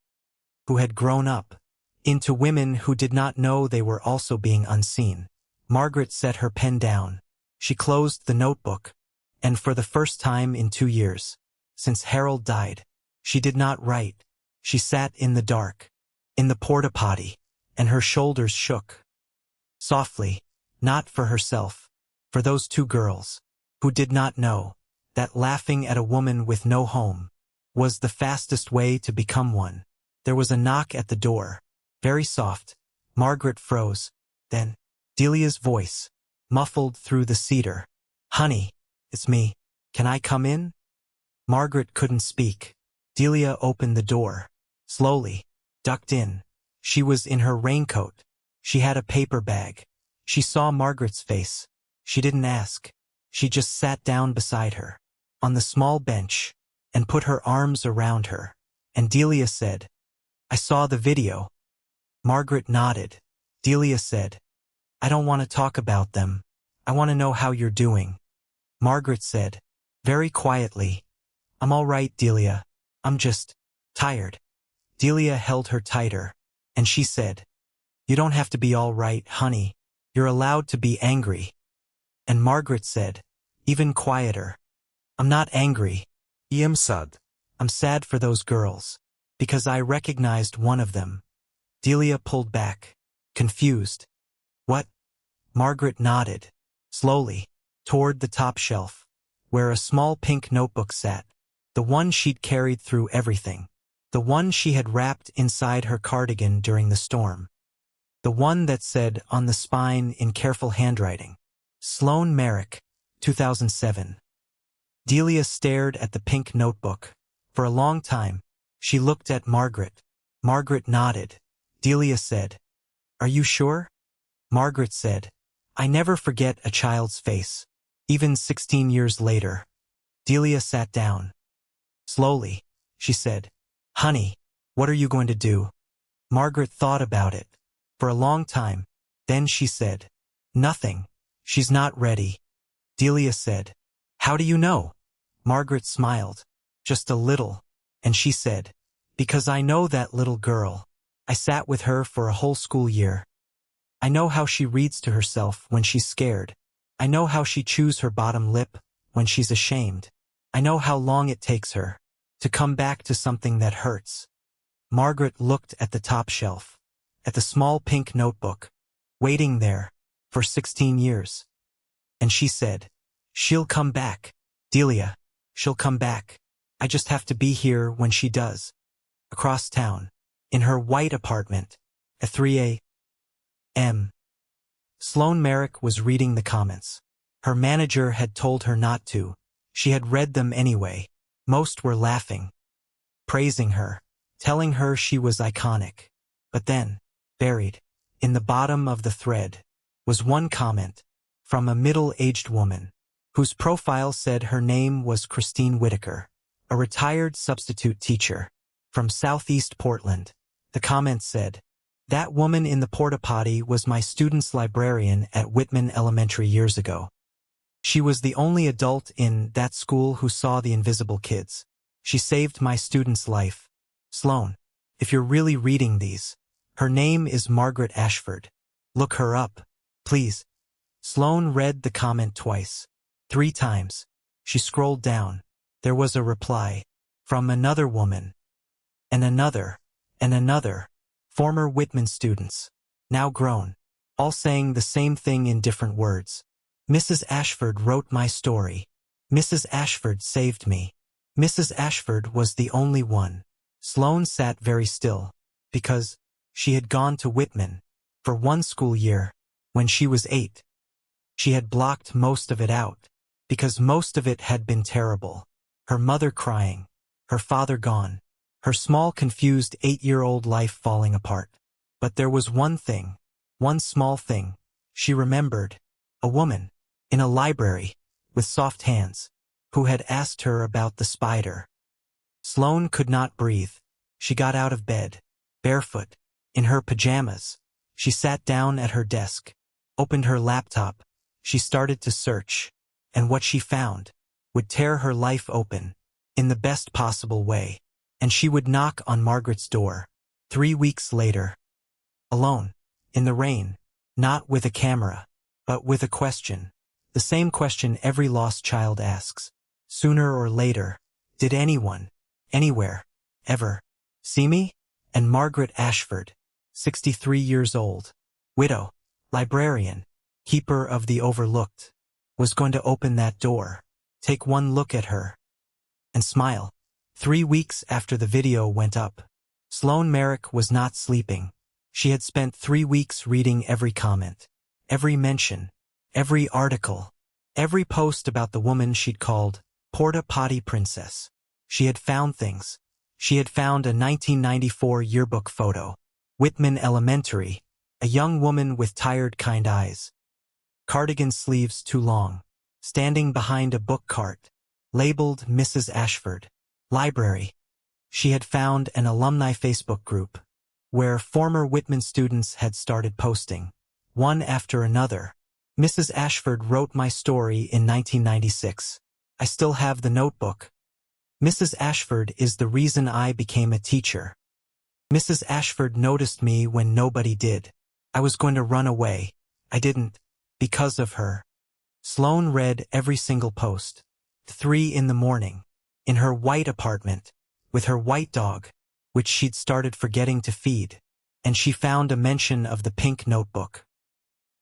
who had grown up into women who did not know they were also being unseen. Margaret set her pen down. She closed the notebook, and for the first time in 2 years, since Harold died, she did not write. She sat in the dark, in the porta-potty, and her shoulders shook. Softly, not for herself, for those 2 girls, who did not know that laughing at a woman with no home was the fastest way to become one. There was a knock at the door, very soft. Margaret froze. Then, Delia's voice, muffled through the cedar. "Honey, it's me. Can I come in?" Margaret couldn't speak. Delia opened the door, slowly, ducked in. She was in her raincoat. She had a paper bag. She saw Margaret's face. She didn't ask. She just sat down beside her, on the small bench, and put her arms around her. And Delia said, "I saw the video." Margaret nodded. Delia said, "I don't want to talk about them. I want to know how you're doing." Margaret said, very quietly, "I'm all right, Delia. I'm just tired." Delia held her tighter, and she said, "You don't have to be all right, honey. You're allowed to be angry." And Margaret said, even quieter, "I'm not angry. I'm sad. I'm sad for those girls, because I recognized one of them." Delia pulled back, confused. "What?" Margaret nodded, slowly, toward the top shelf, where a small pink notebook sat, the one she'd carried through everything, the one she had wrapped inside her cardigan during the storm, the one that said on the spine in careful handwriting, "Sloane Merrick, 2007. Delia stared at the pink notebook. For a long time, she looked at Margaret. Margaret nodded. Delia said, "Are you sure?" Margaret said, "I never forget a child's face, even 16 years later." Delia sat down. Slowly, she said, "Honey, what are you going to do?" Margaret thought about it for a long time. Then she said, "Nothing. She's not ready." Delia said, "How do you know?" Margaret smiled, just a little, and she said, "Because I know that little girl. I sat with her for a whole school year. I know how she reads to herself when she's scared. I know how she chews her bottom lip when she's ashamed. I know how long it takes her to come back to something that hurts." Margaret looked at the top shelf, at the small pink notebook, waiting there for 16 years. And she said, "She'll come back, Delia. She'll come back. I just have to be here when she does." Across town, in her white apartment, at 3 a.m. Sloane Merrick was reading the comments. Her manager had told her not to. She had read them anyway. Most were laughing, praising her, telling her she was iconic. But then, buried in the bottom of the thread, was one comment from a middle-aged woman, whose profile said her name was Christine Whitaker, a retired substitute teacher from Southeast Portland. The comment said, "That woman in the Porta-Potty was my student's librarian at Whitman Elementary years ago. She was the only adult in that school who saw the invisible kids. She saved my student's life. Sloane, if you're really reading these, her name is Margaret Ashford. Look her up, please." Sloane read the comment twice, 3 times. She scrolled down. There was a reply from another woman, and another, former Whitman students, now grown, all saying the same thing in different words. "Mrs. Ashford wrote my story. Mrs. Ashford saved me. Mrs. Ashford was the only one." Sloane sat very still, because she had gone to Whitman for 1 school year when she was 8. She had blocked most of it out, because most of it had been terrible. Her mother crying, her father gone, her small confused 8-year-old life falling apart. But there was one thing, one small thing, she remembered. A woman, in a library, with soft hands, who had asked her about the spider. Sloane could not breathe. She got out of bed, barefoot, in her pajamas. She sat down at her desk, opened her laptop. She started to search, and what she found would tear her life open, in the best possible way. And she would knock on Margaret's door, 3 weeks later. Alone, in the rain, not with a camera, but with a question. The same question every lost child asks. Sooner or later, did anyone, anywhere, ever, see me? And Margaret Ashford, 63 years old, widow, librarian, keeper of the overlooked, was going to open that door, take one look at her, and smile. 3 weeks after the video went up, Sloane Merrick was not sleeping. She had spent 3 weeks reading every comment, every mention, every article, every post about the woman she'd called Porta-Potty Princess. She had found things. She had found a 1994 yearbook photo. Whitman Elementary, a young woman with tired, kind eyes, cardigan sleeves too long, standing behind a book cart, labeled Mrs. Ashford. Library. She had found an alumni Facebook group, where former Whitman students had started posting, one after another. Mrs. Ashford wrote my story in 1996. I still have the notebook. Mrs. Ashford is the reason I became a teacher. Mrs. Ashford noticed me when nobody did. I was going to run away. I didn't, because of her. Sloane read every single post. 3 in the morning, in her white apartment, with her white dog, which she'd started forgetting to feed, and she found a mention of the pink notebook.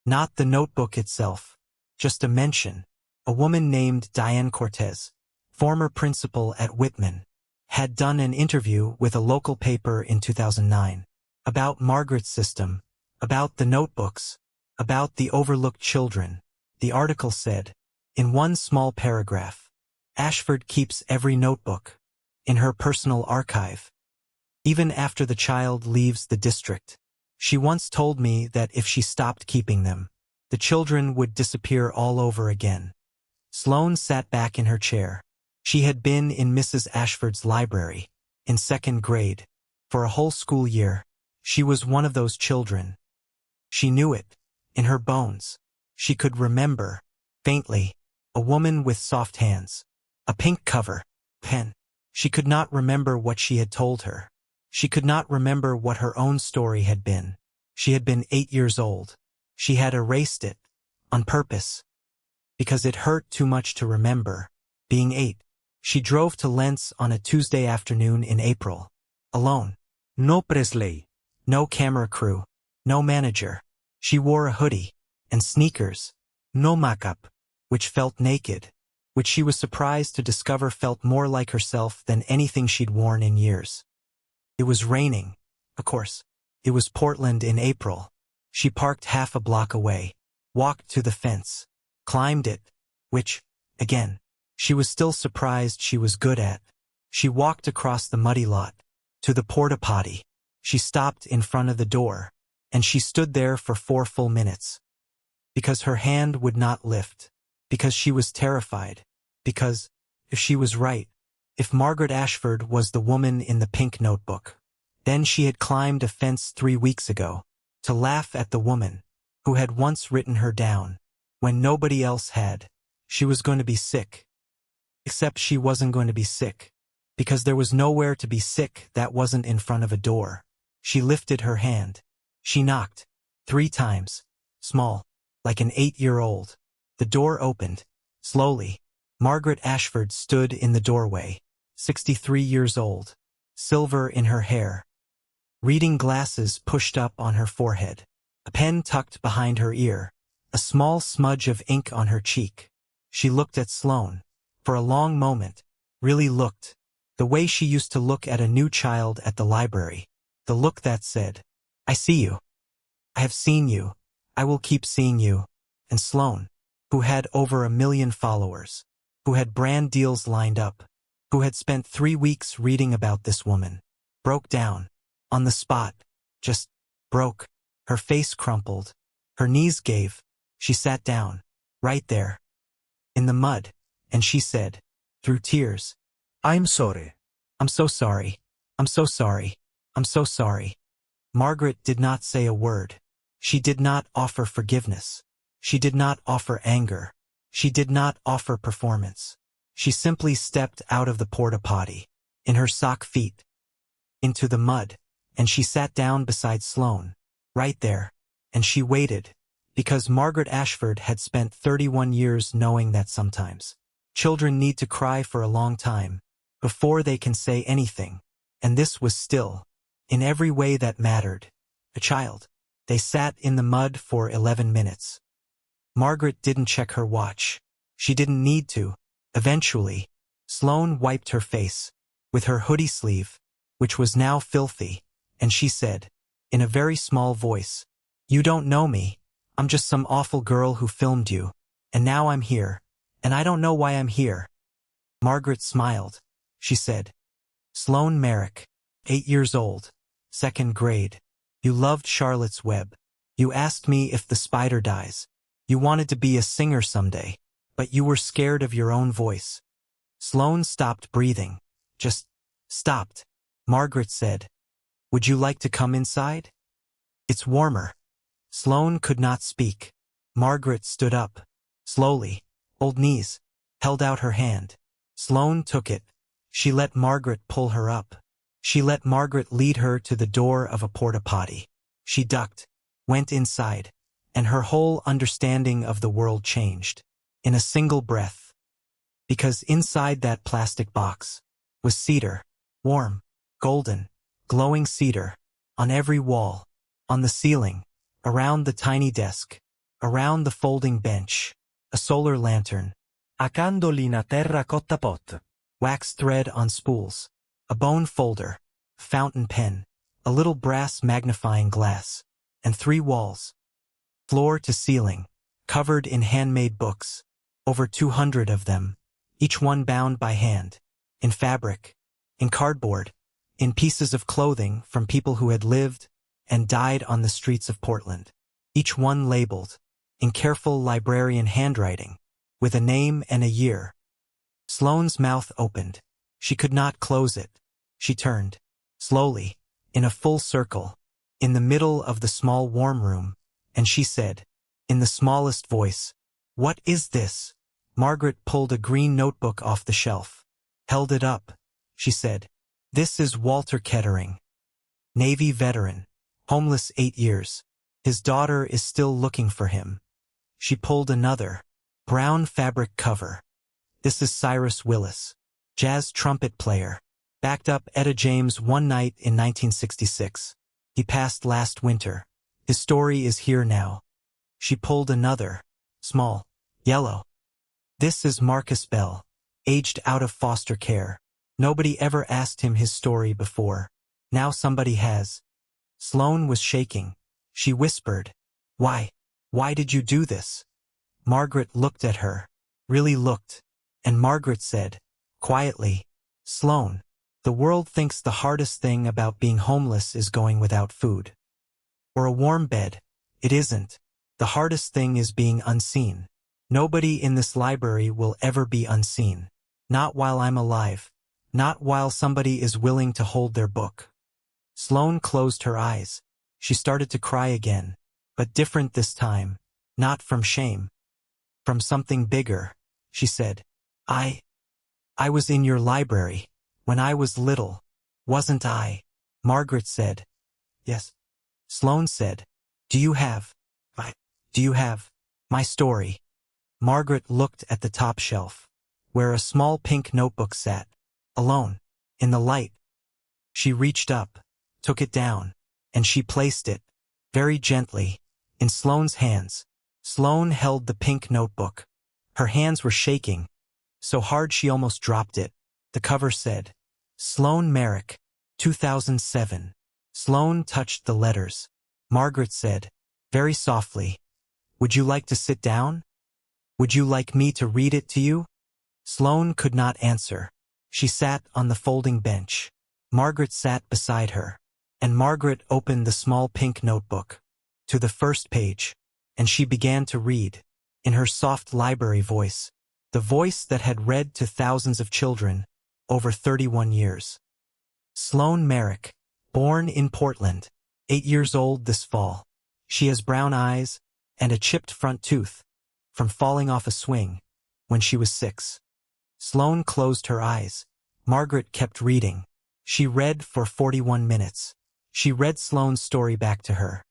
Not the notebook itself, just a mention. A woman named Diane Cortez, former principal at Whitman, had done an interview with a local paper in 2009 about Margaret's system, about the notebooks, about the overlooked children. The article said, in one small paragraph, Ashford keeps every notebook in her personal archive, even after the child leaves the district. She once told me that if she stopped keeping them, the children would disappear all over again. Sloane sat back in her chair. She had been in Mrs. Ashford's library, in 2nd grade, for a whole school year. She was one of those children. She knew it, in her bones. She could remember, faintly, a woman with soft hands, a pink cover, pen. She could not remember what she had told her. She could not remember what her own story had been. She had been 8 years old. She had erased it, on purpose, because it hurt too much to remember. Being 8, she drove to Lentz on a Tuesday afternoon in April, alone. No Presley, no camera crew, no manager. She wore a hoodie and sneakers, no makeup, which felt naked, which she was surprised to discover felt more like herself than anything she'd worn in years. It was raining, of course. It was Portland in April. She parked half a block away, walked to the fence, climbed it, which, again, she was still surprised she was good at. She walked across the muddy lot, to the Porta-Potty. She stopped in front of the door, and she stood there for 4 full minutes. Because her hand would not lift, because she was terrified, because, if she was right, if Margaret Ashford was the woman in the pink notebook, then she had climbed a fence 3 weeks ago, to laugh at the woman, who had once written her down, when nobody else had. She was going to be sick. Except she wasn't going to be sick, because there was nowhere to be sick that wasn't in front of a door. She lifted her hand. She knocked, 3 times, small, like an 8-year-old. The door opened, slowly. Margaret Ashford stood in the doorway, 63 years old, silver in her hair, reading glasses pushed up on her forehead, a pen tucked behind her ear, a small smudge of ink on her cheek. She looked at Sloane, for a long moment, really looked, the way she used to look at a new child at the library, the look that said, I see you. I have seen you. I will keep seeing you. And Sloane, who had over 1 million followers, who had brand deals lined up, who had spent 3 weeks reading about this woman, broke down, on the spot, just broke. Her face crumpled, her knees gave. She sat down, right there, in the mud, and she said, through tears, I'm sorry. I'm so sorry. I'm so sorry. I'm so sorry. Margaret did not say a word. She did not offer forgiveness. She did not offer anger. She did not offer performance. She simply stepped out of the porta-potty, in her sock feet, into the mud, and she sat down beside Sloane, right there, and she waited, because Margaret Ashford had spent 31 years knowing that sometimes children need to cry for a long time before they can say anything, and this was still, in every way that mattered, a child. They sat in the mud for 11 minutes. Margaret didn't check her watch. She didn't need to. Eventually, Sloane wiped her face with her hoodie sleeve, which was now filthy, and she said, in a very small voice, You don't know me. I'm just some awful girl who filmed you, and now I'm here, and I don't know why I'm here. Margaret smiled. She said, Sloane Merrick, 8 years old, 2nd grade. You loved Charlotte's Web. You asked me if the spider dies. You wanted to be a singer someday, but you were scared of your own voice. Sloane stopped breathing. Just stopped. Margaret said, "Would you like to come inside? It's warmer." Sloane could not speak. Margaret stood up. Slowly, old knees, held out her hand. Sloane took it. She let Margaret pull her up. She let Margaret lead her to the door of a porta-potty. She ducked, went inside, and her whole understanding of the world changed. In a single breath. Because inside that plastic box was cedar, warm, golden, glowing cedar, on every wall, on the ceiling, around the tiny desk, around the folding bench, a solar lantern, accanto lì na terra cotta pot, wax thread on spools, a bone folder, fountain pen, a little brass magnifying glass, and 3 walls, floor to ceiling, covered in handmade books, over 200 of them, each one bound by hand, in fabric, in cardboard, in pieces of clothing from people who had lived and died on the streets of Portland, each one labeled, in careful librarian handwriting, with a name and a year. Sloane's mouth opened. She could not close it. She turned, slowly, in a full circle, in the middle of the small warm room, and she said, in the smallest voice, "What is this?" Margaret pulled a green notebook off the shelf, held it up. She said, "This is Walter Kettering, Navy veteran, homeless 8 years. His daughter is still looking for him." She pulled another, brown fabric cover. "This is Cyrus Willis, jazz trumpet player. Backed up Etta James one night in 1966. He passed last winter. His story is here now." She pulled another, small, yellow. "This is Marcus Bell, aged out of foster care. Nobody ever asked him his story before. Now somebody has." Sloane was shaking. She whispered, Why did you do this?" Margaret looked at her, really looked, and Margaret said, quietly, "Sloane, the world thinks the hardest thing about being homeless is going without food. Or a warm bed. It isn't. The hardest thing is being unseen. Nobody in this library will ever be unseen. Not while I'm alive. Not while somebody is willing to hold their book." Sloane closed her eyes. She started to cry again, but different this time, not from shame. From something bigger, she said. I was in your library, when I was little, wasn't I?" Margaret said, "Yes." Sloane said, Do you have my story?" Margaret looked at the top shelf, where a small pink notebook sat, alone, in the light. She reached up, took it down, and she placed it, very gently, in Sloane's hands. Sloane held the pink notebook. Her hands were shaking, so hard she almost dropped it. The cover said, "Sloane Merrick, 2007. Sloane touched the letters. Margaret said, very softly, "Would you like to sit down? Would you like me to read it to you?" Sloane could not answer. She sat on the folding bench. Margaret sat beside her, and Margaret opened the small pink notebook to the first page, and she began to read, in her soft library voice, the voice that had read to thousands of children over 31 years. Sloane Merrick, born in Portland, 8 years old this fall. She has brown eyes and a chipped front tooth from falling off a swing when she was 6. Sloane closed her eyes. Margaret kept reading. She read for 41 minutes. She read Sloane's story back to her.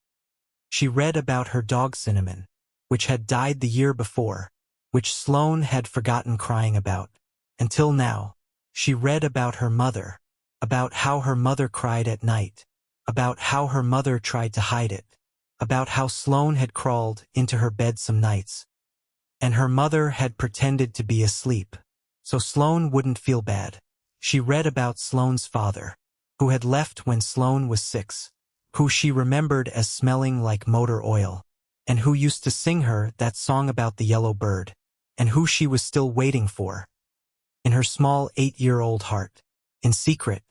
She read about her dog Cinnamon, which had died the year before, which Sloane had forgotten crying about. Until now, she read about her mother, about how her mother cried at night, about how her mother tried to hide it, about how Sloane had crawled into her bed some nights, and her mother had pretended to be asleep, so Sloane wouldn't feel bad. She read about Sloane's father, who had left when Sloane was 6, who she remembered as smelling like motor oil, and who used to sing her that song about the yellow bird, and who she was still waiting for. In her small 8-year-old heart, in secret,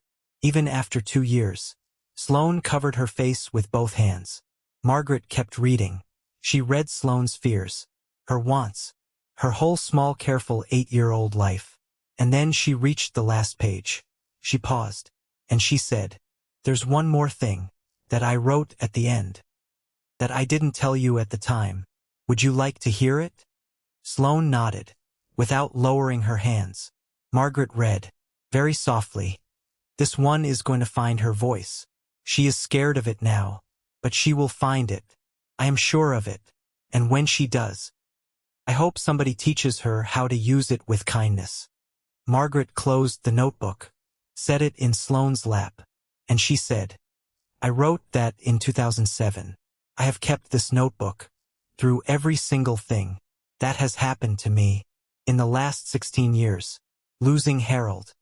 even after 2 years, Sloane covered her face with both hands. Margaret kept reading. She read Sloane's fears, her wants, her whole small careful 8-year-old life. And then she reached the last page. She paused, and she said, "There's one more thing that I wrote at the end that I didn't tell you at the time. Would you like to hear it?" Sloane nodded, without lowering her hands. Margaret read, very softly, "This one is going to find her voice. She is scared of it now, but she will find it. I am sure of it. And when she does, I hope somebody teaches her how to use it with kindness." Margaret closed the notebook, set it in Sloane's lap, and she said, "I wrote that in 2007. I have kept this notebook through every single thing that has happened to me in the last 16 years. Losing Harold,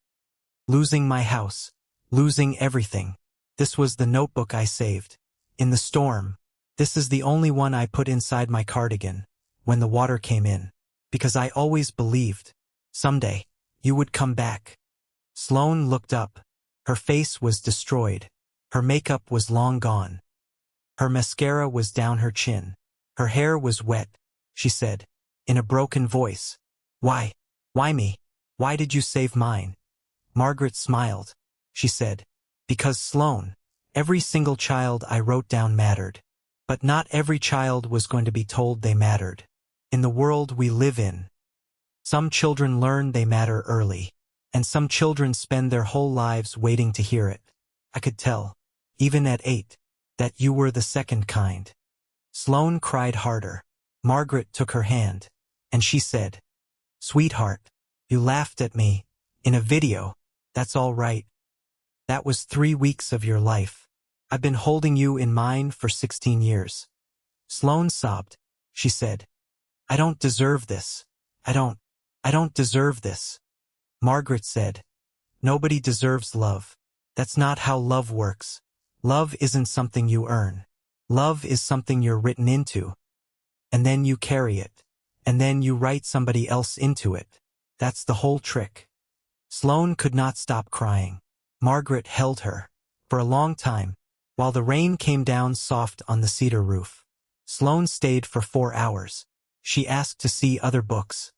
losing my house, losing everything. This was the notebook I saved. In the storm, this is the only one I put inside my cardigan when the water came in, because I always believed someday you would come back." Sloane looked up. Her face was destroyed. Her makeup was long gone. Her mascara was down her chin. Her hair was wet. She said, in a broken voice, Why me? Why did you save mine?" Margaret smiled. She said, "Because Sloane, every single child I wrote down mattered. But not every child was going to be told they mattered. In the world we live in, some children learn they matter early, and some children spend their whole lives waiting to hear it. I could tell, even at 8, that you were the second kind." Sloane cried harder. Margaret took her hand, and she said, "Sweetheart, you laughed at me in a video. That's all right. That was 3 weeks of your life. I've been holding you in mine for 16 years. Sloane sobbed. She said, "I don't deserve this. I don't deserve this." Margaret said, "Nobody deserves love. That's not how love works. Love isn't something you earn. Love is something you're written into. And then you carry it. And then you write somebody else into it. That's the whole trick." Sloane could not stop crying. Margaret held her for a long time, while the rain came down soft on the cedar roof. Sloane stayed for 4 hours. She asked to see other books.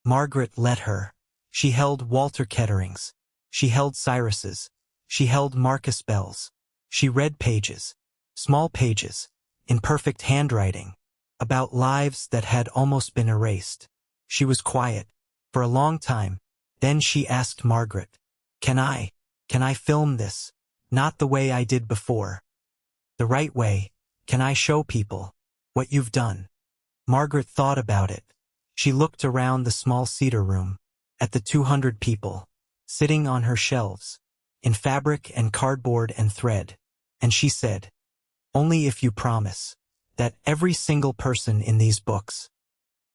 Margaret let her. She held Walter Kettering's. She held Cyrus's. She held Marcus Bell's. She read pages, small pages, in perfect handwriting, about lives that had almost been erased. She was quiet for a long time. Then she asked Margaret, Can I film this? Not the way I did before. The right way. Can I show people what you've done?" Margaret thought about it. She looked around the small cedar room, at the 200 people, sitting on her shelves, in fabric and cardboard and thread, and she said, "Only if you promise that every single person in these books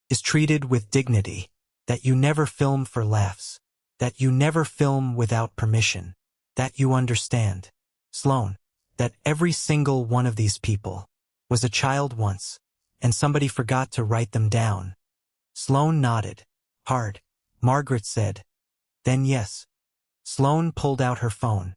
is treated with dignity, that you never film for laughs, that you never film without permission, that you understand, Sloane, that every single one of these people was a child once, and somebody forgot to write them down." Sloane nodded, hard. Margaret said, "Then yes." Sloane pulled out her phone.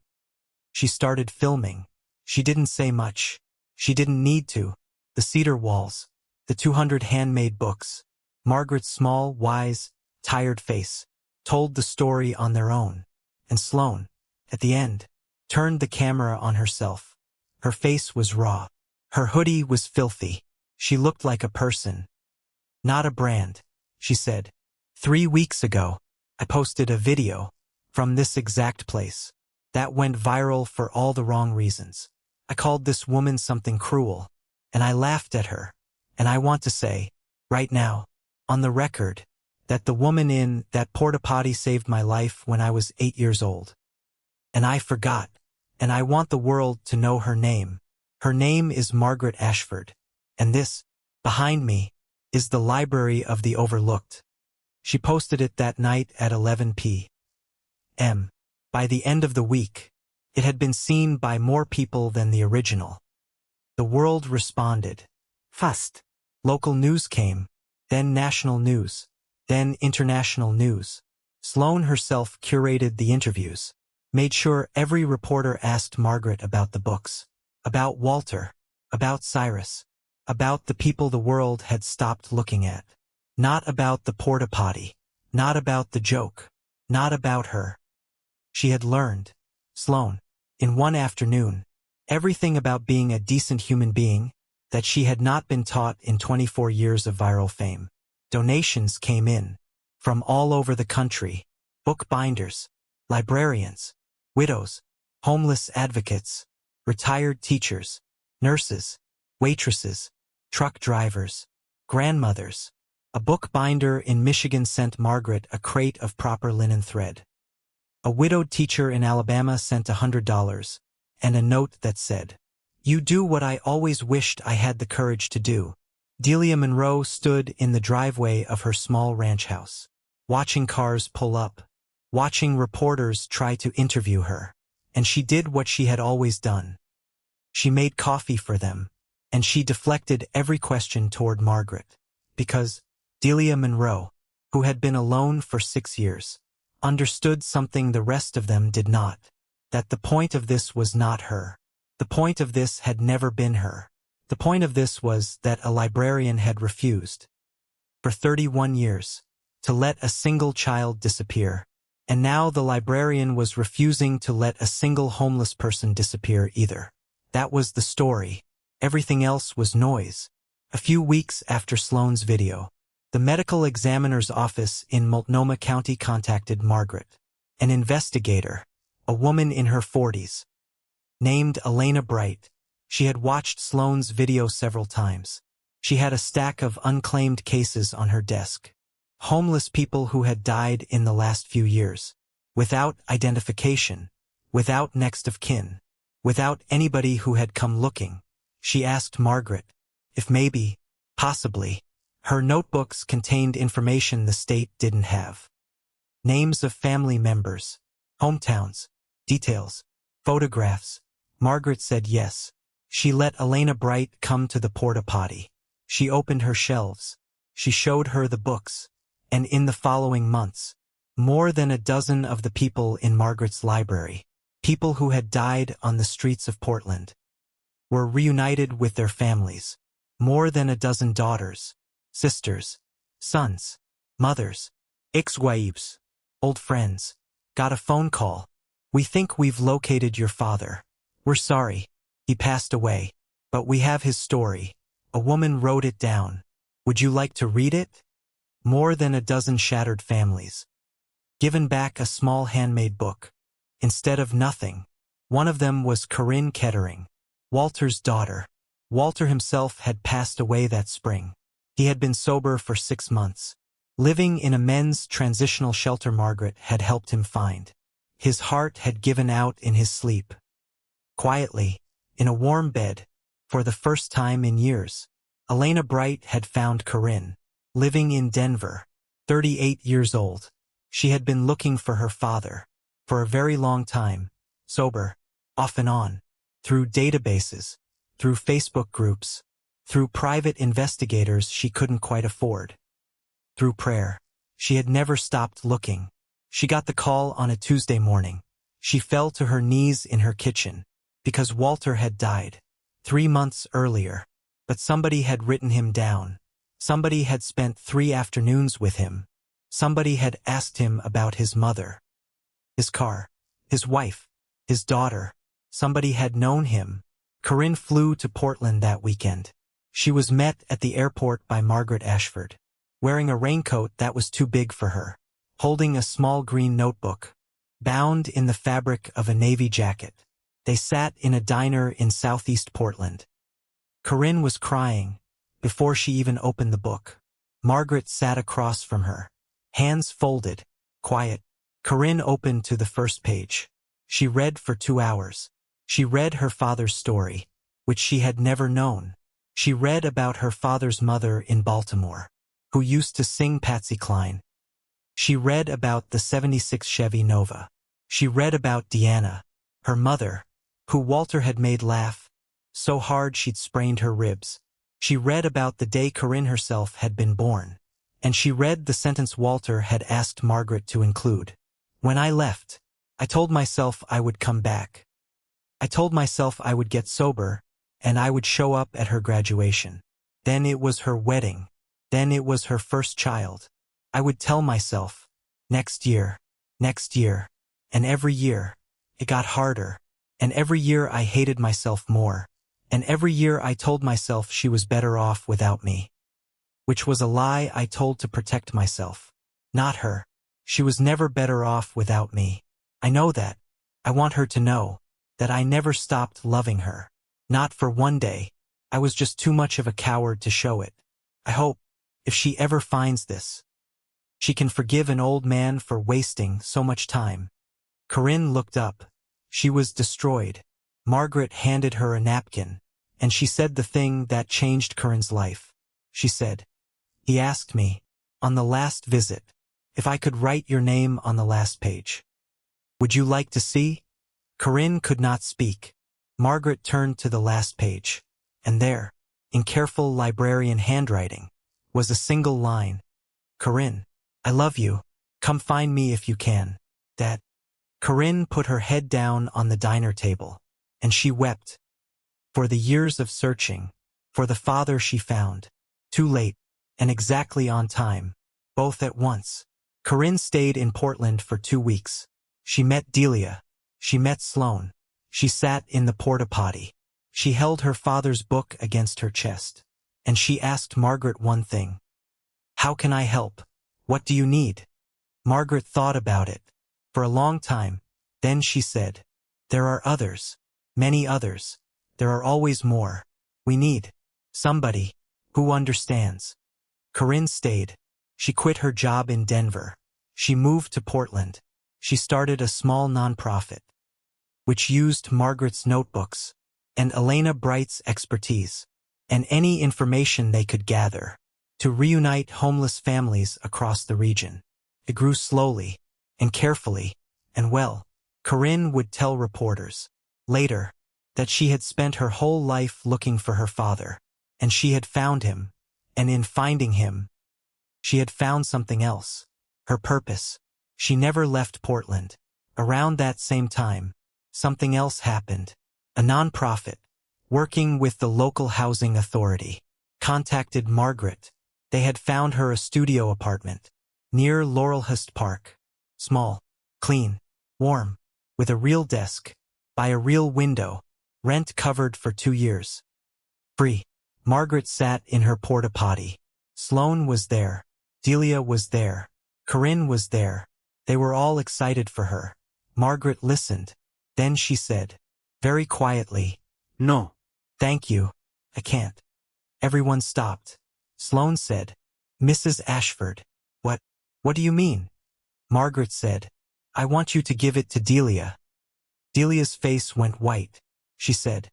She started filming. She didn't say much. She didn't need to. The cedar walls, the 200 handmade books, Margaret's small, wise, tired face, told the story on their own. And Sloane, at the end, turned the camera on herself. Her face was raw. Her hoodie was filthy. She looked like a person, not a brand. She said, 3 weeks ago, I posted a video from this exact place that went viral for all the wrong reasons. I called this woman something cruel, and I laughed at her. And I want to say, right now, on the record, that the woman in that Porta-Potty saved my life when I was 8 years old. And I forgot, and I want the world to know her name. Her name is Margaret Ashford. And this, behind me, is the Library of the Overlooked. She posted it that night at 11 p.m. By the end of the week, it had been seen by more people than the original. The world responded. Fast. Local news came, then national news, then international news. Sloane herself curated the interviews, made sure every reporter asked Margaret about the books, about Walter, about Cyrus, about the people the world had stopped looking at. Not about the porta-potty. Not about the joke. Not about her. She had learned, Sloane, in one afternoon, everything about being a decent human being that she had not been taught in 24 years of viral fame. Donations came in from all over the country: bookbinders, librarians, widows, homeless advocates, retired teachers, nurses, waitresses, truck drivers, grandmothers. A bookbinder in Michigan sent Margaret a crate of proper linen thread. A widowed teacher in Alabama sent $100 and a note that said, "You do what I always wished I had the courage to do." Delia Monroe stood in the driveway of her small ranch house, watching cars pull up, watching reporters try to interview her, and she did what she had always done. She made coffee for them, and she deflected every question toward Margaret, because Delia Monroe, who had been alone for 6 years, understood something the rest of them did not, that the point of this was not her. The point of this had never been her. The point of this was that a librarian had refused, for 31 years, to let a single child disappear, and now the librarian was refusing to let a single homeless person disappear either. That was the story. Everything else was noise. A few weeks after Sloane's video, the medical examiner's office in Multnomah County contacted Margaret, an investigator, a woman in her 40s, named Elena Bright. She had watched Sloane's video several times. She had a stack of unclaimed cases on her desk. Homeless people who had died in the last few years, without identification, without next of kin, without anybody who had come looking. She asked Margaret if maybe, possibly, her notebooks contained information the state didn't have. Names of family members, hometowns, details, photographs. Margaret said yes. She let Elena Bright come to the porta-potty. She opened her shelves. She showed her the books. And in the following months, more than a dozen of the people in Margaret's library, people who had died on the streets of Portland, were reunited with their families. More than a dozen daughters, sisters, sons, mothers, ex-wives, old friends, got a phone call. "We think we've located your father. We're sorry. He passed away. But we have his story. A woman wrote it down. Would you like to read it?" More than a dozen shattered families, given back a small handmade book, instead of nothing. One of them was Corinne Kettering, Walter's daughter. Walter himself had passed away that spring. He had been sober for 6 months. Living in a men's transitional shelter Margaret had helped him find. His heart had given out in his sleep. Quietly, in a warm bed, for the first time in years, Elena Bright had found Corinne, living in Denver, 38 years old. She had been looking for her father, for a very long time, sober, off and on, through databases, through Facebook groups, through private investigators she couldn't quite afford, through prayer. She had never stopped looking. She got the call on a Tuesday morning. She fell to her knees in her kitchen, because Walter had died 3 months earlier, but somebody had written him down. Somebody had spent 3 afternoons with him. Somebody had asked him about his mother, his car, his wife, his daughter. Somebody had known him. Corinne flew to Portland that weekend. She was met at the airport by Margaret Ashford, wearing a raincoat that was too big for her, holding a small green notebook, bound in the fabric of a navy jacket. They sat in a diner in southeast Portland. Corinne was crying before she even opened the book. Margaret sat across from her, hands folded, quiet. Corinne opened to the first page. She read for 2 hours. She read her father's story, which she had never known. She read about her father's mother in Baltimore, who used to sing Patsy Cline. She read about the '76 Chevy Nova. She read about Deanna, her mother, who Walter had made laugh so hard she'd sprained her ribs. She read about the day Corinne herself had been born. And she read the sentence Walter had asked Margaret to include. "When I left, I told myself I would come back. I told myself I would get sober, and I would show up at her graduation. Then it was her wedding. Then it was her first child. I would tell myself, next year, and every year, it got harder, and every year I hated myself more, and every year I told myself she was better off without me. Which was a lie I told to protect myself. Not her. She was never better off without me. I know that. I want her to know that I never stopped loving her. Not for one day. I was just too much of a coward to show it. I hope, if she ever finds this, she can forgive an old man for wasting so much time. Corinne looked up. She was destroyed. Margaret handed her a napkin, and she said the thing that changed Corinne's life. She said, "He asked me, on the last visit, if I could write your name on the last page. Would you like to see?" Corinne could not speak. Margaret turned to the last page, and there, in careful librarian handwriting, was a single line. "Corinne, I love you. Come find me if you can. Dad." Corinne put her head down on the diner table, and she wept. For the years of searching, for the father she found, too late, and exactly on time, both at once. Corinne stayed in Portland for 2 weeks. She met Delia. She met Sloane. She sat in the Porta-Potty. She held her father's book against her chest. And she asked Margaret one thing. "How can I help? What do you need?" Margaret thought about it for a long time. Then she said, "There are others. Many others. There are always more. We need somebody who understands." Corinne stayed. She quit her job in Denver. She moved to Portland. She started a small nonprofit, which used Margaret's notebooks and Elena Bright's expertise and any information they could gather to reunite homeless families across the region. It grew slowly and carefully, and well, Corinne would tell reporters later that she had spent her whole life looking for her father, and she had found him, and in finding him, she had found something else, her purpose. She never left Portland. Around that same time, something else happened. A nonprofit, working with the local housing authority, contacted Margaret. They had found her a studio apartment near Laurelhurst Park. Small, clean, warm, with a real desk, by a real window, rent covered for 2 years. Free. Margaret sat in her porta-potty. Sloane was there. Delia was there. Corinne was there. They were all excited for her. Margaret listened. Then she said, very quietly, "No. Thank you. I can't." Everyone stopped. Sloane said, "Mrs. Ashford, what do you mean?" Margaret said, "I want you to give it to Delia." Delia's face went white. She said,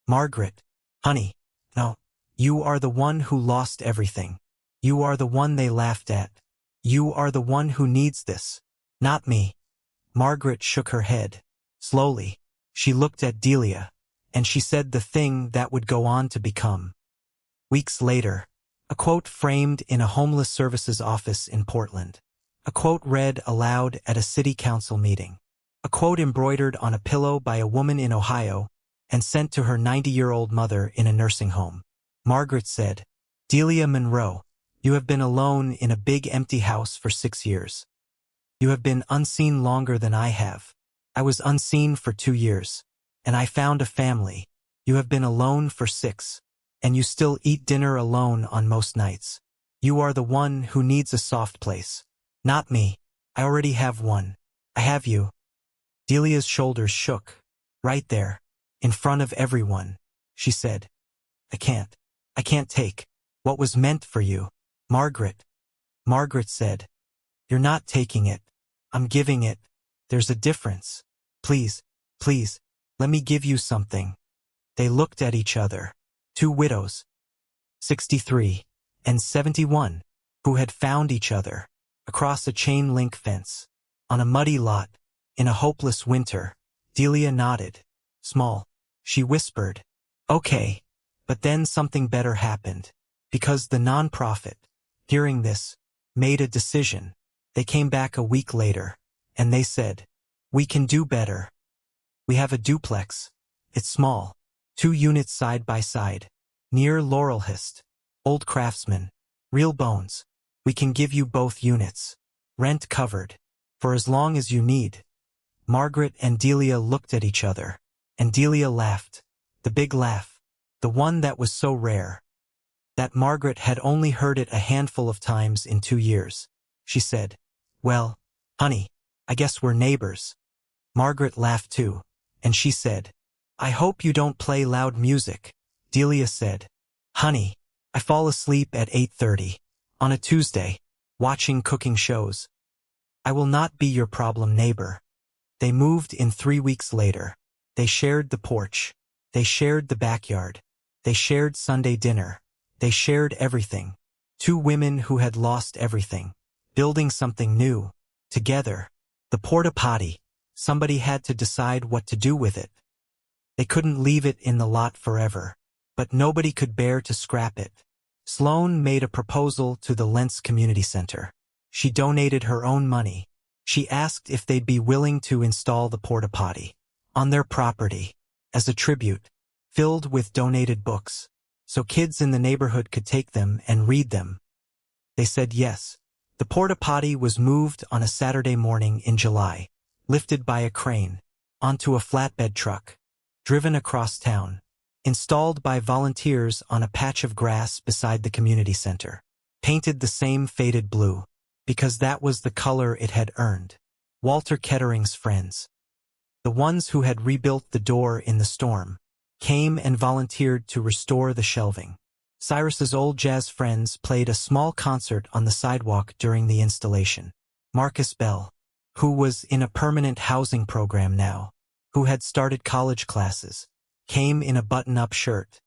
"Margaret, honey, no. You are the one who lost everything. You are the one they laughed at. You are the one who needs this, not me." Margaret shook her head. Slowly, she looked at Delia, and she said the thing that would go on to become. Weeks later, a quote framed in a homeless services office in Portland. A quote read aloud at a city council meeting. A quote embroidered on a pillow by a woman in Ohio and sent to her 90-year-old mother in a nursing home. Margaret said, "Delia Monroe, you have been alone in a big empty house for 6 years. You have been unseen longer than I have. I was unseen for 2 years, and I found a family. You have been alone for 6, and you still eat dinner alone on most nights. You are the one who needs a soft place. Not me. I already have one. I have you." Delia's shoulders shook. Right there, in front of everyone, she said, I can't take what was meant for you, Margaret." Margaret said, "You're not taking it. I'm giving it. There's a difference. Please, let me give you something." They looked at each other. 2 widows, 63 and 71, who had found each other across a chain-link fence, on a muddy lot, in a hopeless winter. Delia nodded. Small. She whispered, "Okay." But then something better happened, because the nonprofit, hearing this, made a decision. They came back a week later, and they said, "We can do better. We have a duplex. It's small, 2 units side by side, near Laurelhurst, Old Craftsman, Real bones. We can give you both units. Rent covered. For as long as you need. Margaret and Delia looked at each other. And Delia laughed. The big laugh. The one that was so rare. That Margaret had only heard it a handful of times in 2 years. She said, "Well, honey, I guess we're neighbors." Margaret laughed too. And she said, "I hope you don't play loud music." Delia said, "Honey, I fall asleep at 8:30 on a Tuesday, watching cooking shows. I will not be your problem neighbor." They moved in 3 weeks later. They shared the porch. They shared the backyard. They shared Sunday dinner. They shared everything. 2 women who had lost everything, building something new, together. The porta-potty. Somebody had to decide what to do with it. They couldn't leave it in the lot forever, but nobody could bear to scrap it. Sloane made a proposal to the Lentz Community Center. She donated her own money. She asked if they'd be willing to install the porta-potty on their property as a tribute, filled with donated books, so kids in the neighborhood could take them and read them. They said yes. The porta-potty was moved on a Saturday morning in July, lifted by a crane, onto a flatbed truck, driven across town, installed by volunteers on a patch of grass beside the community center, painted the same faded blue, because that was the color it had earned. Walter Kettering's friends, the ones who had rebuilt the door in the storm, came and volunteered to restore the shelving. Cyrus's old jazz friends played a small concert on the sidewalk during the installation. Marcus Bell, who was in a permanent housing program now, who had started college classes, came in a button-up shirt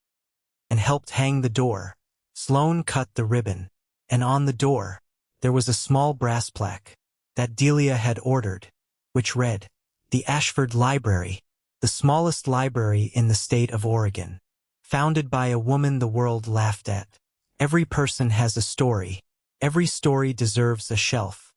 and helped hang the door. Sloane cut the ribbon, and on the door, there was a small brass plaque that Delia had ordered, which read, "The Ashford Library, the smallest library in the state of Oregon. Founded by a woman the world laughed at. Every person has a story. Every story deserves a shelf."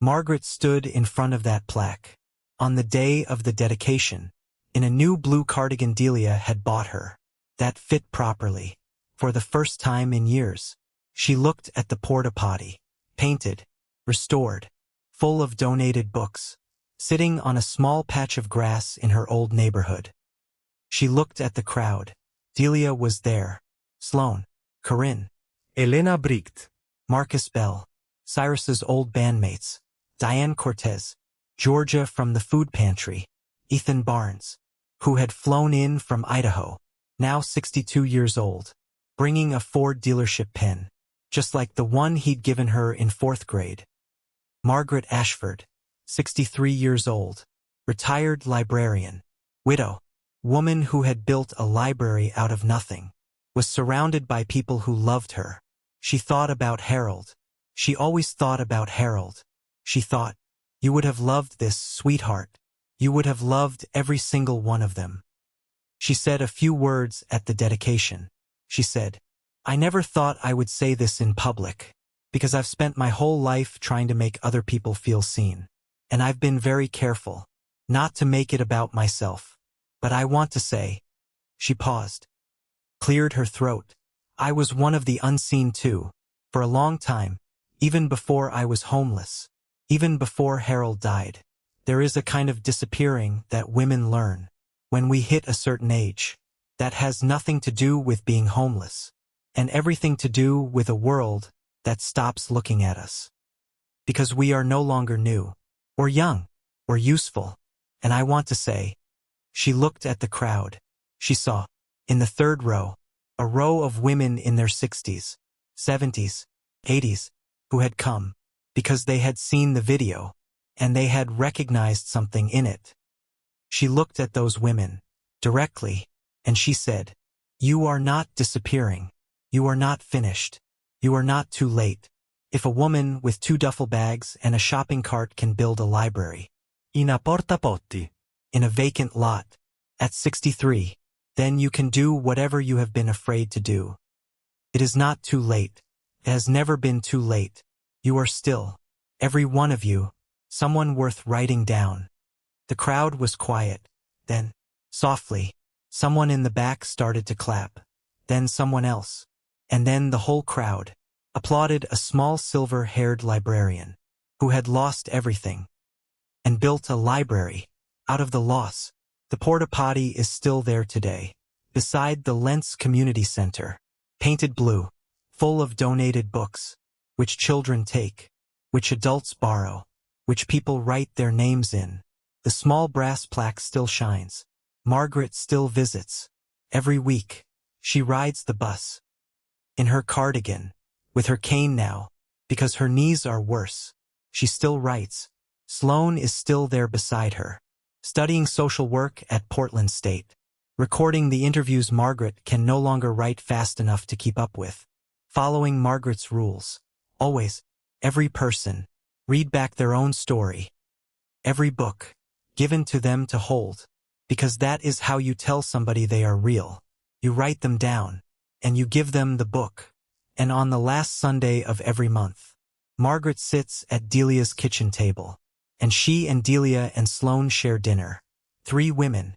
Margaret stood in front of that plaque, on the day of the dedication, in a new blue cardigan Delia had bought her, that fit properly, for the first time in years. She looked at the porta-potty, painted, restored, full of donated books, sitting on a small patch of grass in her old neighborhood. She looked at the crowd. Delia was there. Sloane, Corinne, Elena Bricht, Marcus Bell, Cyrus's old bandmates, Diane Cortez, Georgia from the food pantry, Ethan Barnes, who had flown in from Idaho, now 62 years old, bringing a Ford dealership pen, just like the one he'd given her in 4th grade. Margaret Ashford, 63 years old, retired librarian, widow, woman who had built a library out of nothing, was surrounded by people who loved her. She thought about Harold. She always thought about Harold. She thought, "You would have loved this, sweetheart. You would have loved every single one of them." She said a few words at the dedication. She said, "I never thought I would say this in public, because I've spent my whole life trying to make other people feel seen. And I've been very careful, not to make it about myself. But I want to say," she paused, cleared her throat, "I was one of the unseen too, for a long time, even before I was homeless, even before Harold died. There is a kind of disappearing that women learn when we hit a certain age, that has nothing to do with being homeless, and everything to do with a world that stops looking at us. Because we are no longer new, or young, or useful. And I want to say," she looked at the crowd. She saw, in the 3rd row, a row of women in their 60s, 70s, 80s, who had come, because they had seen the video, and they had recognized something in it. She looked at those women, directly, and she said, "You are not disappearing. You are not finished. You are not too late. If a woman with 2 duffel bags and a shopping cart can build a library, in a Porta-Potty, in a vacant lot, at 63, then you can do whatever you have been afraid to do. It is not too late. It has never been too late. You are still, every one of you, someone worth writing down." The crowd was quiet. Then, softly, someone in the back started to clap. Then someone else. And then the whole crowd. applauded a small silver-haired librarian who had lost everything and built a library out of the loss. The Porta-Potty is still there today, beside the Lentz Community Center, painted blue, full of donated books, which children take, which adults borrow, which people write their names in. The small brass plaque still shines. Margaret still visits. Every week, she rides the bus. In her cardigan, with her cane now, because her knees are worse. She still writes. Sloane is still there beside her, studying social work at Portland State, recording the interviews Margaret can no longer write fast enough to keep up with, following Margaret's rules. Always, every person, read back their own story. Every book, given to them to hold, because that is how you tell somebody they are real. You write them down, and you give them the book. And on the last Sunday of every month, Margaret sits at Delia's kitchen table, and she and Delia and Sloane share dinner. 3 women,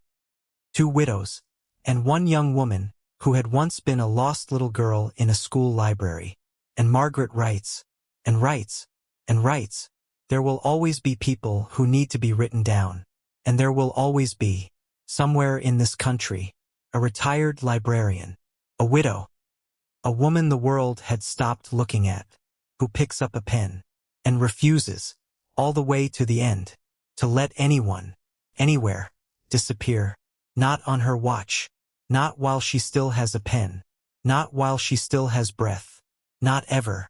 2 widows, and 1 young woman who had once been a lost little girl in a school library. And Margaret writes, and writes, and writes. There will always be people who need to be written down, and there will always be, somewhere in this country, a retired librarian, a widow, a woman the world had stopped looking at, who picks up a pen and refuses, all the way to the end, to let anyone, anywhere, disappear. Not on her watch, not while she still has a pen, not while she still has breath, not ever.